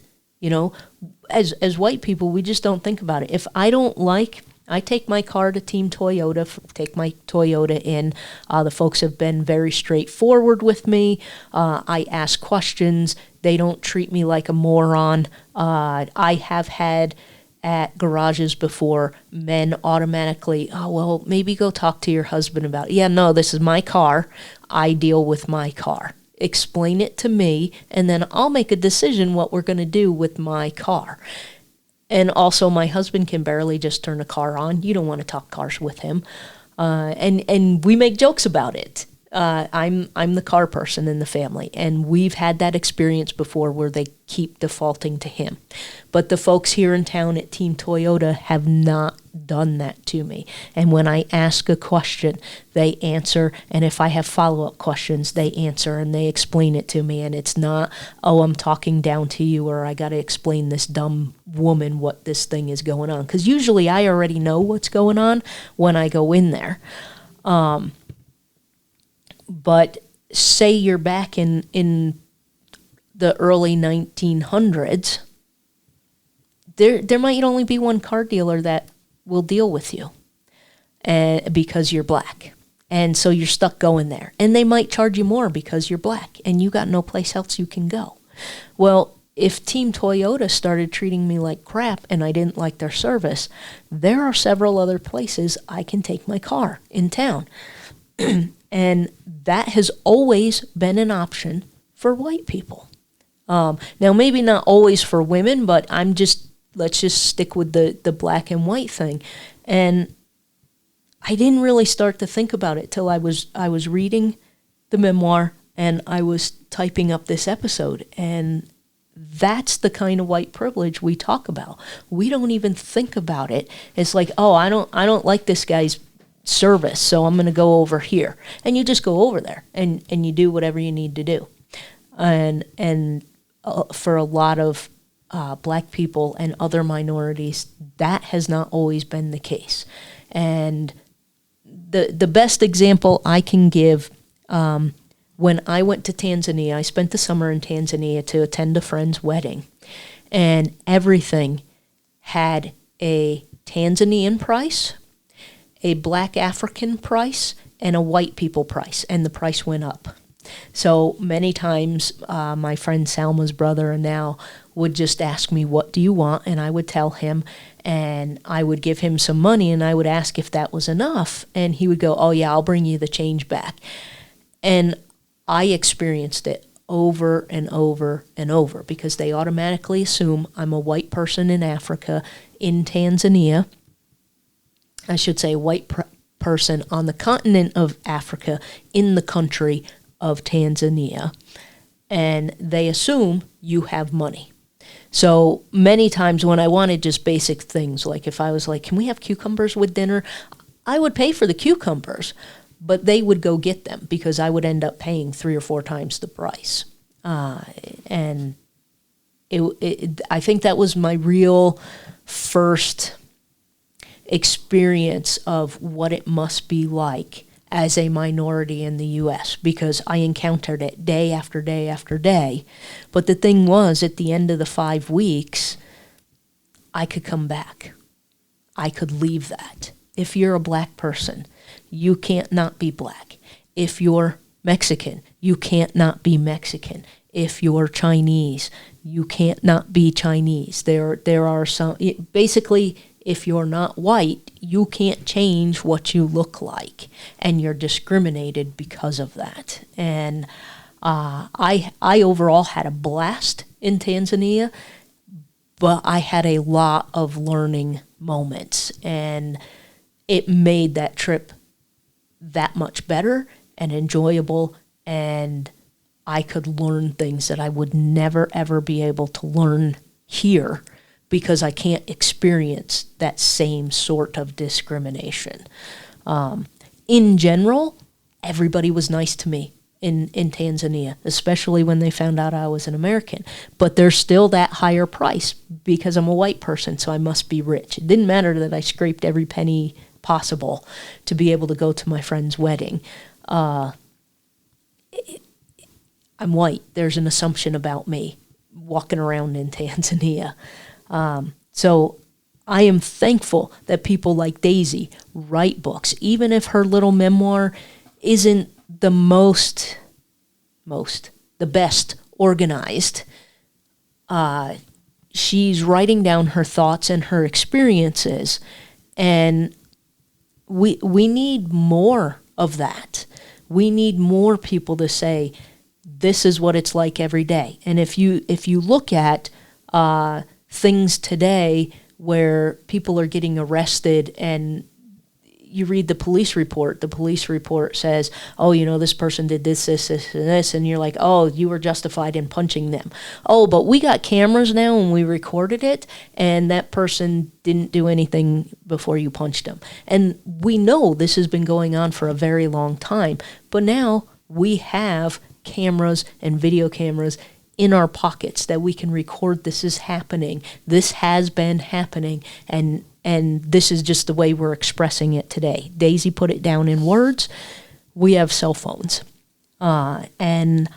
As white people, we just don't think about it. If I don't like, I take my car to Team Toyota, take my Toyota in. The folks have been very straightforward with me. I ask questions. They don't treat me like a moron. I have had at garages before men automatically, oh, well, maybe go talk to your husband about it. Yeah, no, this is my car. I deal with my car. Explain it to me, and then I'll make a decision what we're going to do with my car. And also, my husband can barely just turn a car on. You don't want to talk cars with him. And we make jokes about it. I'm the car person in the family, and we've had that experience before where they keep defaulting to him. But the folks here in town at Team Toyota have not done that to me. And when I ask a question, they answer, and if I have follow-up questions, they answer and they explain it to me. And it's not, oh, I'm talking down to you, or I got to explain this dumb woman what this thing is going on. Because usually I already know what's going on when I go in there. But say you're back in the early 1900s, there might only be one car dealer that will deal with you because you're black. And so you're stuck going there. And they might charge you more because you're black, and you got no place else you can go. Well, if Team Toyota started treating me like crap and I didn't like their service, there are several other places I can take my car in town. And that has always been an option for white people. Now, maybe not always for women, but let's just stick with the black and white thing. And I didn't really start to think about it till I was reading the memoir and I was typing up this episode. And that's the kind of white privilege we talk about. We don't even think about it. It's like, oh, I don't like this guy's service, so I'm going to go over here. And you just go over there and you do whatever you need to do. And for a lot of black people and other minorities, that has not always been the case. And the best example I can give, when I went to Tanzania, I spent the summer in Tanzania to attend a friend's wedding, and everything had a Tanzanian price, a black African price, and a white people price, and the price went up. So many times my friend Salma's brother now would just ask me, what do you want? And I would tell him, and I would give him some money, and I would ask if that was enough. And he would go, oh yeah, I'll bring you the change back. And I experienced it over and over and over because they automatically assume I'm a white person in Africa, in Tanzania. I should say white person on the continent of Africa, in the country of Tanzania. And they assume you have money. So many times when I wanted just basic things, like if I was like, can we have cucumbers with dinner? I would pay for the cucumbers, but they would go get them because I would end up paying 3 or 4 times the price. And I think that was my real first experience of what it must be like as a minority in the U.S. because I encountered it day after day after day. But the thing was, at the end of the 5 weeks, I could come back. I could leave that. If you're a black person, you can't not be black. If you're Mexican, you can't not be Mexican. If you're Chinese, you can't not be Chinese. There are some, basically, if you're not white, you can't change what you look like, and you're discriminated because of that. And I overall had a blast in Tanzania, but I had a lot of learning moments, and it made that trip that much better and enjoyable, and I could learn things that I would never, ever be able to learn here because I can't experience that same sort of discrimination. In general, everybody was nice to me in Tanzania, especially when they found out I was an American. But there's still that higher price because I'm a white person, so I must be rich. It didn't matter that I scraped every penny possible to be able to go to my friend's wedding. I'm white. There's an assumption about me walking around in Tanzania. So I am thankful that people like Daisy write books, even if her little memoir isn't the the best organized. She's writing down her thoughts and her experiences, and we need more of that. We need more people to say, this is what it's like every day. And if you look at things today where people are getting arrested and you read the police report says, oh, this person did this, and this, and you're like, oh, you were justified in punching them. Oh, but we got cameras now and we recorded it, and that person didn't do anything before you punched him. And we know this has been going on for a very long time, but now we have cameras and video cameras in our pockets that we can record this is happening. This has been happening, and this is just the way we're expressing it today. Daisy put it down in words. We have cell phones. And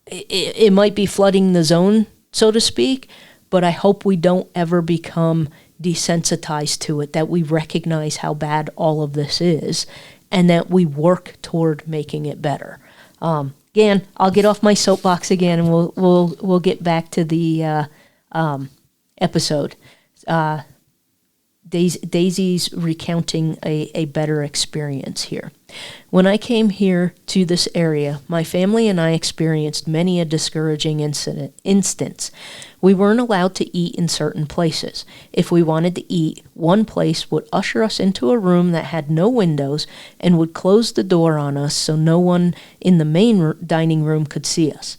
it might be flooding the zone, so to speak, but I hope we don't ever become desensitized to it, that we recognize how bad all of this is, and that we work toward making it better. Again, I'll get off my soapbox again, and we'll get back to the episode. Daisy's recounting a better experience here. When I came here to this area, my family and I experienced many a discouraging instance. We weren't allowed to eat in certain places. If we wanted to eat, one place would usher us into a room that had no windows and would close the door on us so no one in the main dining room could see us.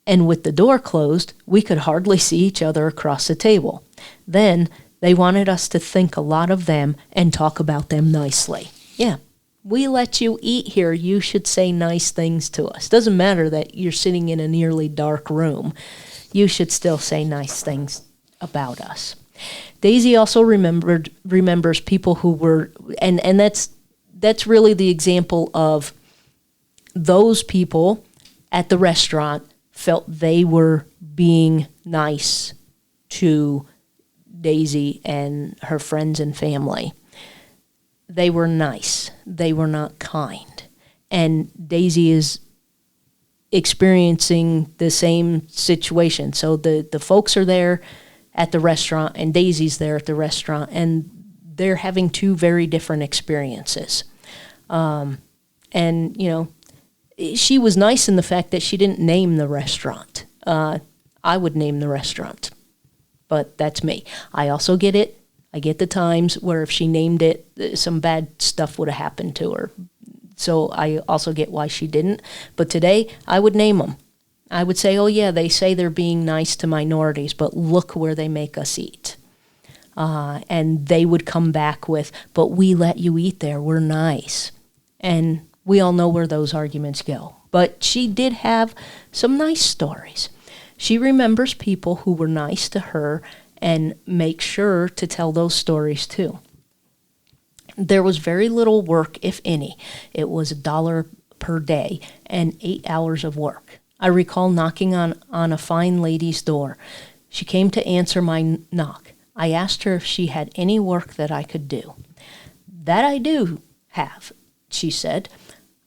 And with the door closed, we could hardly see each other across the table. Then they wanted us to think a lot of them and talk about them nicely. Yeah. We let you eat here. You should say nice things to us. Doesn't matter that you're sitting in a nearly dark room. You should still say nice things about us. Daisy also remembers people who were, and that's really the example of those people at the restaurant felt they were being nice to Daisy and her friends and family. They were nice. They were not kind. And Daisy is experiencing the same situation. So the folks are there at the restaurant, and Daisy's there at the restaurant, and they're having two very different experiences. And, you know, she was nice in the fact that she didn't name the restaurant. I would name the restaurant, but that's me. I also get it. I get the times where if she named it, some bad stuff would have happened to her. So I also get why she didn't. But today, I would name them. I would say, oh yeah, they say they're being nice to minorities, but look where they make us eat. And they would come back with, but we let you eat there, we're nice. And we all know where those arguments go. But she did have some nice stories. She remembers people who were nice to her and make sure to tell those stories too. There was very little work, if any. It was $1 per day and 8 hours of work. I recall knocking on a fine lady's door. She came to answer my knock. I asked her if she had any work that I could do. That I do have, she said.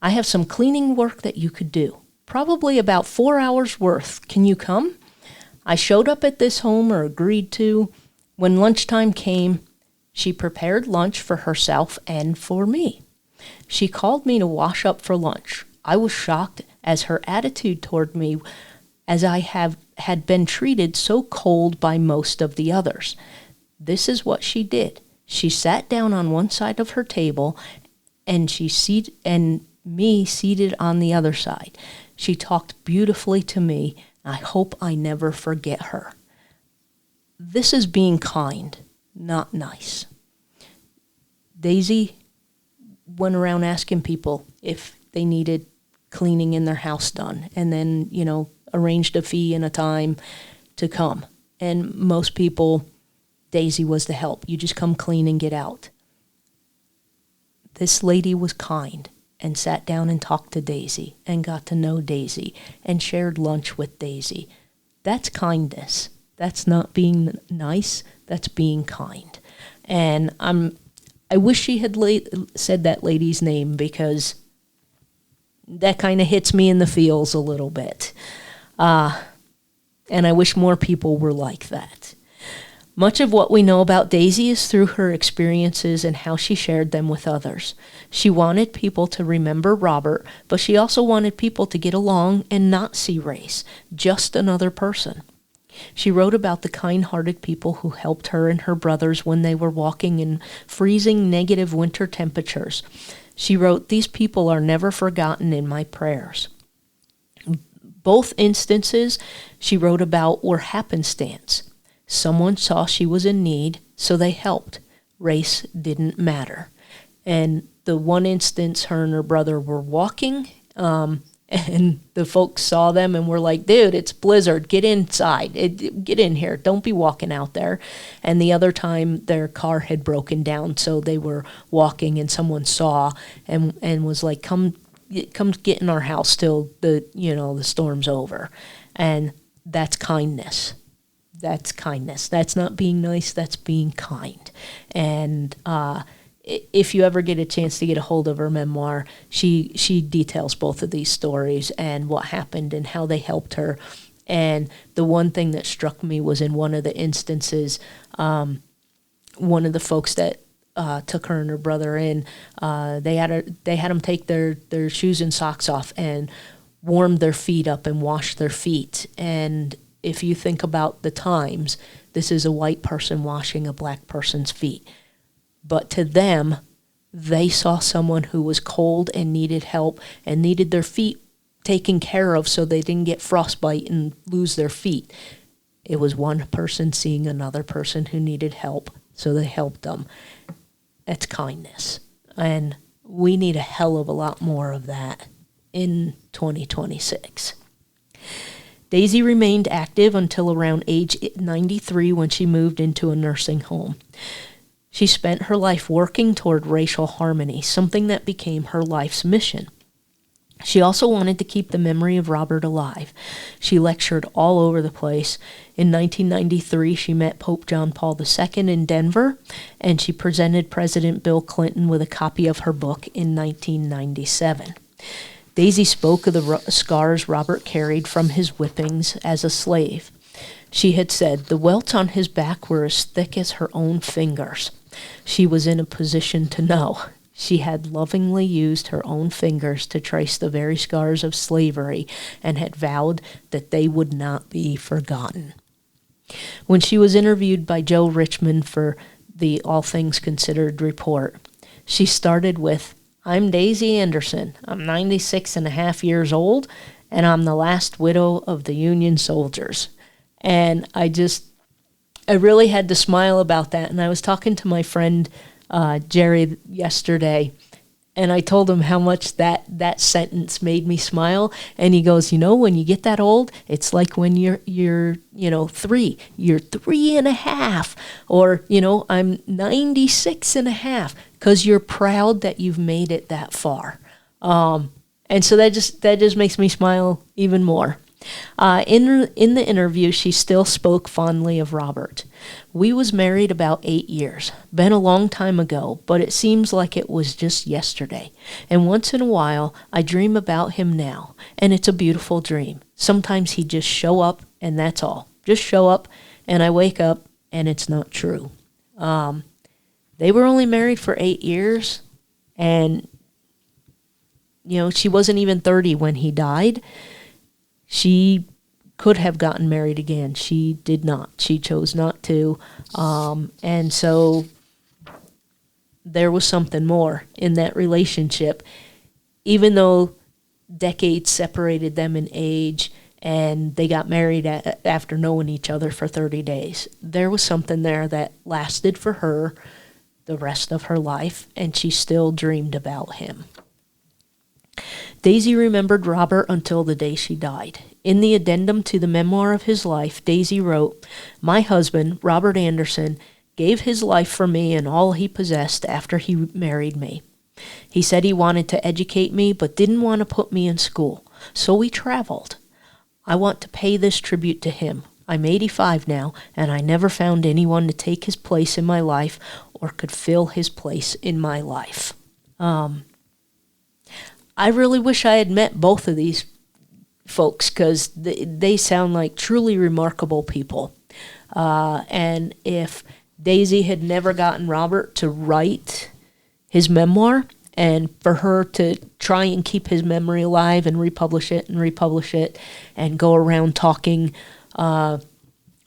I have some cleaning work that you could do. Probably about 4 hours worth. Can you come? I showed up at this home, or agreed to. When lunchtime came, she prepared lunch for herself and for me. She called me to wash up for lunch. I was shocked as her attitude toward me, as I had been treated so cold by most of the others. This is what she did. She sat down on one side of her table, and me seated on the other side. She talked beautifully to me. I hope I never forget her. This is being kind, not nice. Daisy went around asking people if they needed cleaning in their house done, and then, you know, arranged a fee and a time to come. And most people, Daisy was the help. You just come clean and get out. This lady was kind and sat down and talked to Daisy and got to know Daisy and shared lunch with Daisy. That's kindness. That's not being nice. That's being kind. And I wish she had said that lady's name, because that kind of hits me in the feels a little bit. And I wish more people were like that. Much of what we know about Daisy is through her experiences and how she shared them with others. She wanted people to remember Robert, but she also wanted people to get along and not see race, just another person. She wrote about the kind-hearted people who helped her and her brothers when they were walking in freezing negative winter temperatures. She wrote, "These people are never forgotten in my prayers." Both instances she wrote about were happenstance. Someone saw she was in need, so they helped. Race didn't matter. And the one instance, her and her brother were walking, and the folks saw them and were like, "Dude, it's blizzard. Get inside. Get in here. Don't be walking out there." And the other time, their car had broken down, so they were walking, and someone saw and was like, "Come get in our house till the storm's over." And that's kindness. That's kindness. That's not being nice. That's being kind. And if you ever get a chance to get a hold of her memoir, she details both of these stories and what happened and how they helped her. And the one thing that struck me was in one of the instances, one of the folks that took her and her brother in. They had them take their shoes and socks off and warm their feet up and wash their feet. And if you think about the times, this is a white person washing a black person's feet. But to them, they saw someone who was cold and needed help and needed their feet taken care of so they didn't get frostbite and lose their feet. It was one person seeing another person who needed help, so they helped them. That's kindness. And we need a hell of a lot more of that in 2026. Daisy remained active until around age 93 when she moved into a nursing home. She spent her life working toward racial harmony, something that became her life's mission. She also wanted to keep the memory of Robert alive. She lectured all over the place. In 1993, she met Pope John Paul II in Denver, and she presented President Bill Clinton with a copy of her book in 1997. Daisy spoke of the scars Robert carried from his whippings as a slave. She had said the welts on his back were as thick as her own fingers. She was in a position to know. She had lovingly used her own fingers to trace the very scars of slavery and had vowed that they would not be forgotten. When she was interviewed by Joe Richmond for the All Things Considered report, she started with, "I'm Daisy Anderson. I'm 96 and a half years old, and I'm the last widow of the Union soldiers." And I really had to smile about that. And I was talking to my friend Jerry yesterday, and I told him how much that sentence made me smile. And he goes, when you get that old, it's like when you're 3, you're 3.5, or, I'm 96 and a half, because you're proud that you've made it that far. And so that just makes me smile even more. In the interview, she still spoke fondly of Robert. "We was married about 8 years. Been a long time ago, but it seems like it was just yesterday. And once in a while, I dream about him now, and it's a beautiful dream. Sometimes he just show up, and that's all. Just show up, and I wake up, and it's not true." They were only married for 8 years, and, she wasn't even 30 when he died. She could have gotten married again. She did not. She chose not to. And so there was something more in that relationship. Even though decades separated them in age and they got married after knowing each other for 30 days, there was something there that lasted for her the rest of her life, and she still dreamed about him. Daisy remembered Robert until the day she died. In the addendum to the memoir of his life, Daisy wrote, "My husband, Robert Anderson, gave his life for me and all he possessed after he married me. He said he wanted to educate me but didn't want to put me in school, so we traveled. I want to pay this tribute to him. I'm 85 now, and I never found anyone to take his place in my life or could fill his place in my life." I really wish I had met both of these folks, because they sound like truly remarkable people. And if Daisy had never gotten Robert to write his memoir, and for her to try and keep his memory alive and republish it and go around talking,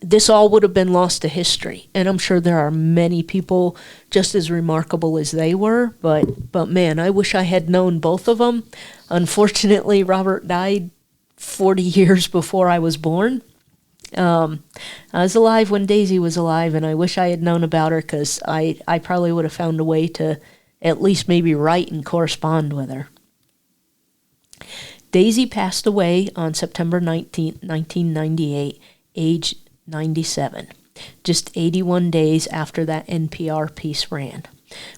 this all would have been lost to history. And I'm sure there are many people just as remarkable as they were, but man, I wish I had known both of them. Unfortunately, Robert died 40 years before I was born. I was alive when Daisy was alive, and I wish I had known about her, because I probably would have found a way to at least maybe write and correspond with her. Daisy passed away on September 19th, 1998, age 97, just 81 days after that NPR piece ran.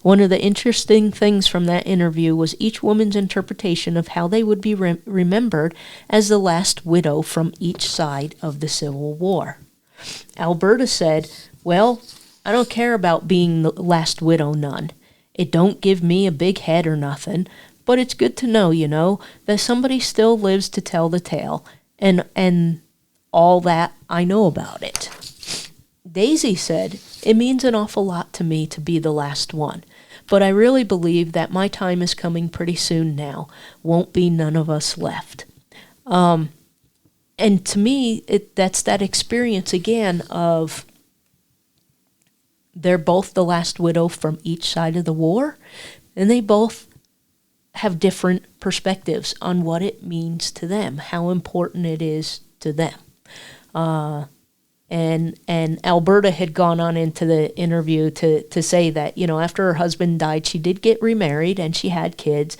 One of the interesting things from that interview was each woman's interpretation of how they would be remembered as the last widow from each side of the Civil War. Alberta said, "Well, I don't care about being the last widow none. It don't give me a big head or nothing, but it's good to know, that somebody still lives to tell the tale, and all that I know about it." Daisy said, it means an awful lot to me to be the last one. But I really believe that my time is coming pretty soon now. Won't be none of us left. And to me, that's that experience again of they're both the last widow from each side of the war, and they both have different perspectives on what it means to them, how important it is to them. And Alberta had gone on into the interview to say that, after her husband died, she did get remarried and she had kids,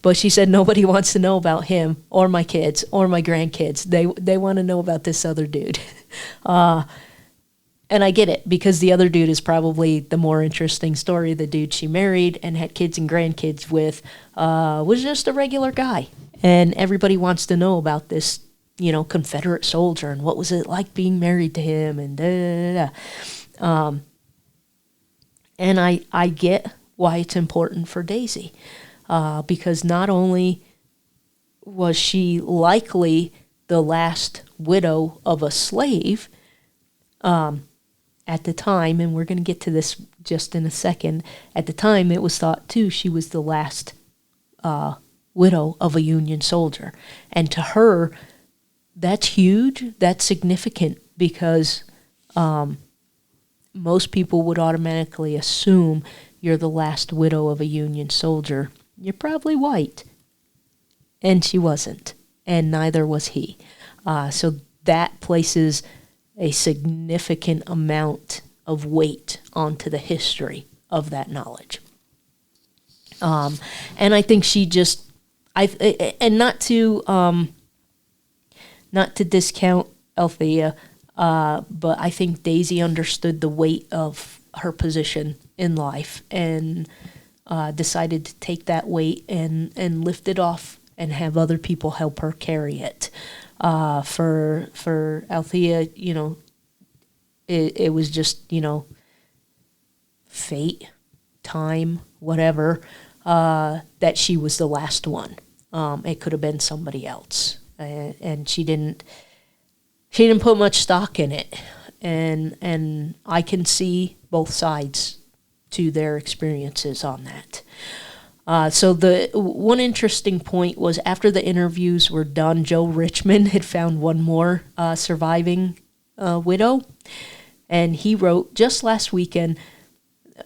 but she said nobody wants to know about him or my kids or my grandkids. They want to know about this other dude. And I get it, because the other dude is probably the more interesting story. The dude she married and had kids and grandkids with was just a regular guy. And everybody wants to know about this, Confederate soldier and what was it like being married to him and da-da-da-da. And I get why it's important for Daisy, because not only was she likely the last widow of a slave, at the time, and we're going to get to this just in a second, at the time it was thought, too, she was the last widow of a Union soldier. And to her, that's huge, that's significant, because most people would automatically assume you're the last widow of a Union soldier. You're probably white. And she wasn't, and neither was he. So that places a significant amount of weight onto the history of that knowledge. And I think she just, and not to discount Althea, but I think Daisy understood the weight of her position in life and decided to take that weight and lift it off and have other people help her carry it. For Althea, it was just, fate, time, whatever, that she was the last one. It could have been somebody else. And she didn't put much stock in it. And I can see both sides to their experiences on that. So the one interesting point was after the interviews were done, Joe Richmond had found one more surviving widow, and he wrote, just last weekend,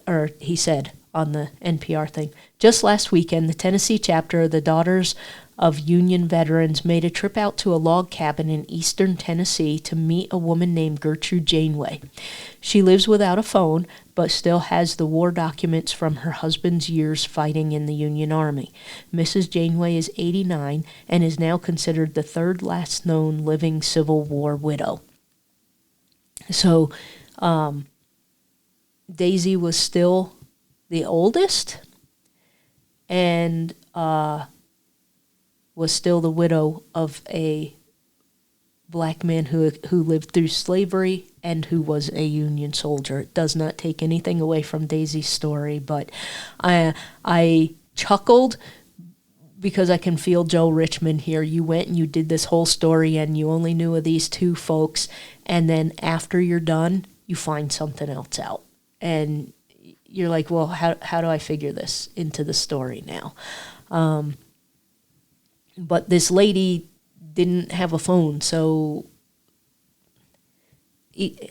or he said on the NPR thing, just last weekend, the Tennessee chapter of the Daughters of Union Veterans made a trip out to a log cabin in eastern Tennessee to meet a woman named Gertrude Janeway. She lives without a phone, but still has the war documents from her husband's years fighting in the Union Army. Mrs. Janeway is 89 and is now considered the third last known living Civil War widow. So, Daisy was still the oldest and was still the widow of a black man who lived through slavery and who was a Union soldier. It does not take anything away from Daisy's story, but I chuckled because I can feel Joe Richmond here. You went and you did this whole story and you only knew of these two folks, and then after you're done, you find something else out. And you're like, well, how do I figure this into the story now? But this lady didn't have a phone, so he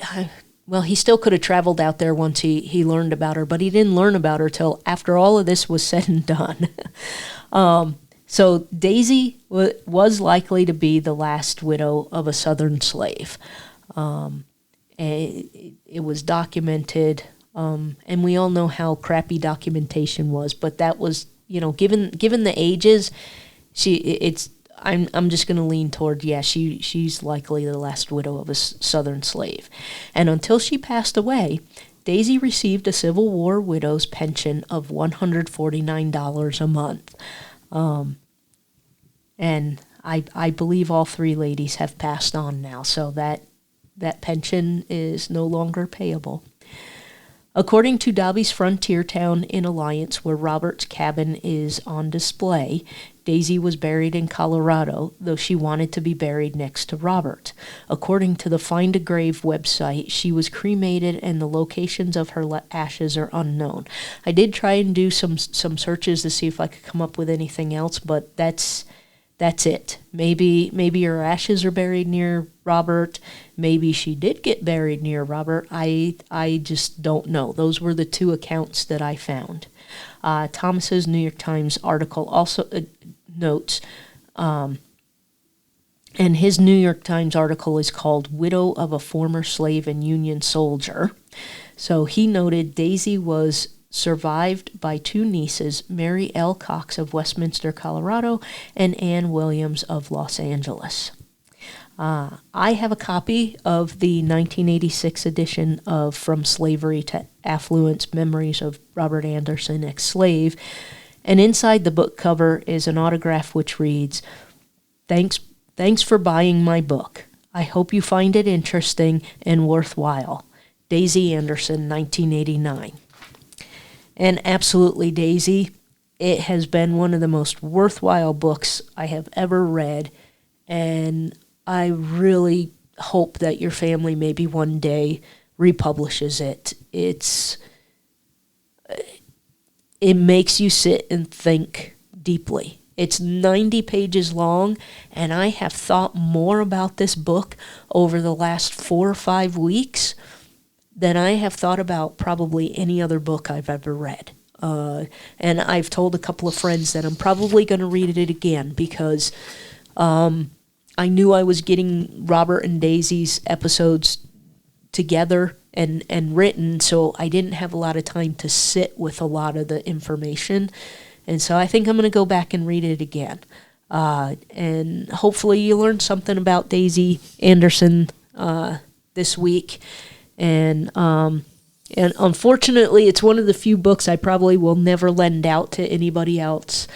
still could have traveled out there once he learned about her, but he didn't learn about her till after all of this was said and done. So Daisy was likely to be the last widow of a Southern slave. It was documented, and we all know how crappy documentation was, but that was, given the ages, I'm just going to lean toward, she's likely the last widow of a Southern slave. And until she passed away, Daisy received a Civil War widow's pension of $149 a month. And I believe all three ladies have passed on now, so that pension is no longer payable. According to Dobby's Frontier Town in Alliance, where Robert's cabin is on display, Daisy was buried in Colorado, though she wanted to be buried next to Robert. According to the Find a Grave website, she was cremated and the locations of her ashes are unknown. I did try and do some searches to see if I could come up with anything else, but that's it. Maybe her ashes are buried near Robert. Maybe she did get buried near Robert. I just don't know. Those were the two accounts that I found. Thomas's New York Times article also notes, and his New York Times article is called "Widow of a Former Slave and Union Soldier." So he noted Daisy was survived by two nieces, Mary L. Cox of Westminster, Colorado, and Anne Williams of Los Angeles. I have a copy of the 1986 edition of From Slavery to Affluence, Memoirs of Robert Anderson, Ex-Slave, and inside the book cover is an autograph which reads, Thanks for buying my book. I hope you find it interesting and worthwhile. Daisy Anderson, 1989. And absolutely, Daisy, it has been one of the most worthwhile books I have ever read, and I really hope that your family maybe one day republishes it. It makes you sit and think deeply. It's 90 pages long, and I have thought more about this book over the last 4 or 5 weeks than I have thought about probably any other book I've ever read. And I've told a couple of friends that I'm probably going to read it again because I knew I was getting Robert and Daisy's episodes together and written, so I didn't have a lot of time to sit with a lot of the information. And so I think I'm going to go back and read it again. And hopefully you learned something about Daisy Anderson this week. And unfortunately, it's one of the few books I probably will never lend out to anybody else.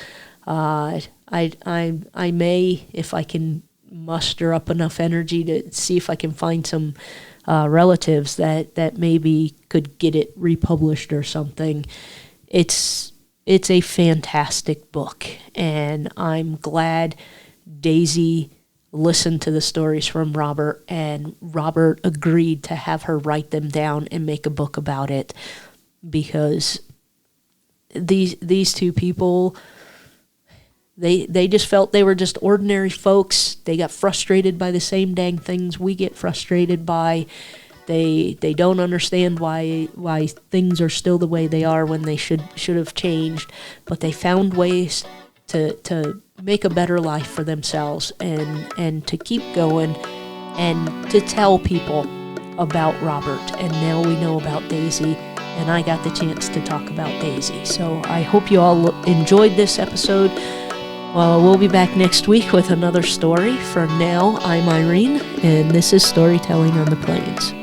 I may, if I can muster up enough energy to see if I can find some relatives that maybe could get it republished or something. It's a fantastic book, and I'm glad Daisy listened to the stories from Robert, and Robert agreed to have her write them down and make a book about it, because these two people, they just felt they were just ordinary folks. They got frustrated by the same dang things we get frustrated by. They don't understand why things are still the way they are when they should have changed, but they found ways to make a better life for themselves and to keep going and to tell people about Robert. And now we know about Daisy, and I got the chance to talk about Daisy. So I hope you all enjoyed this episode. We'll be back next week with another story. For now, I'm Irene, and this is Storytelling on the Plains.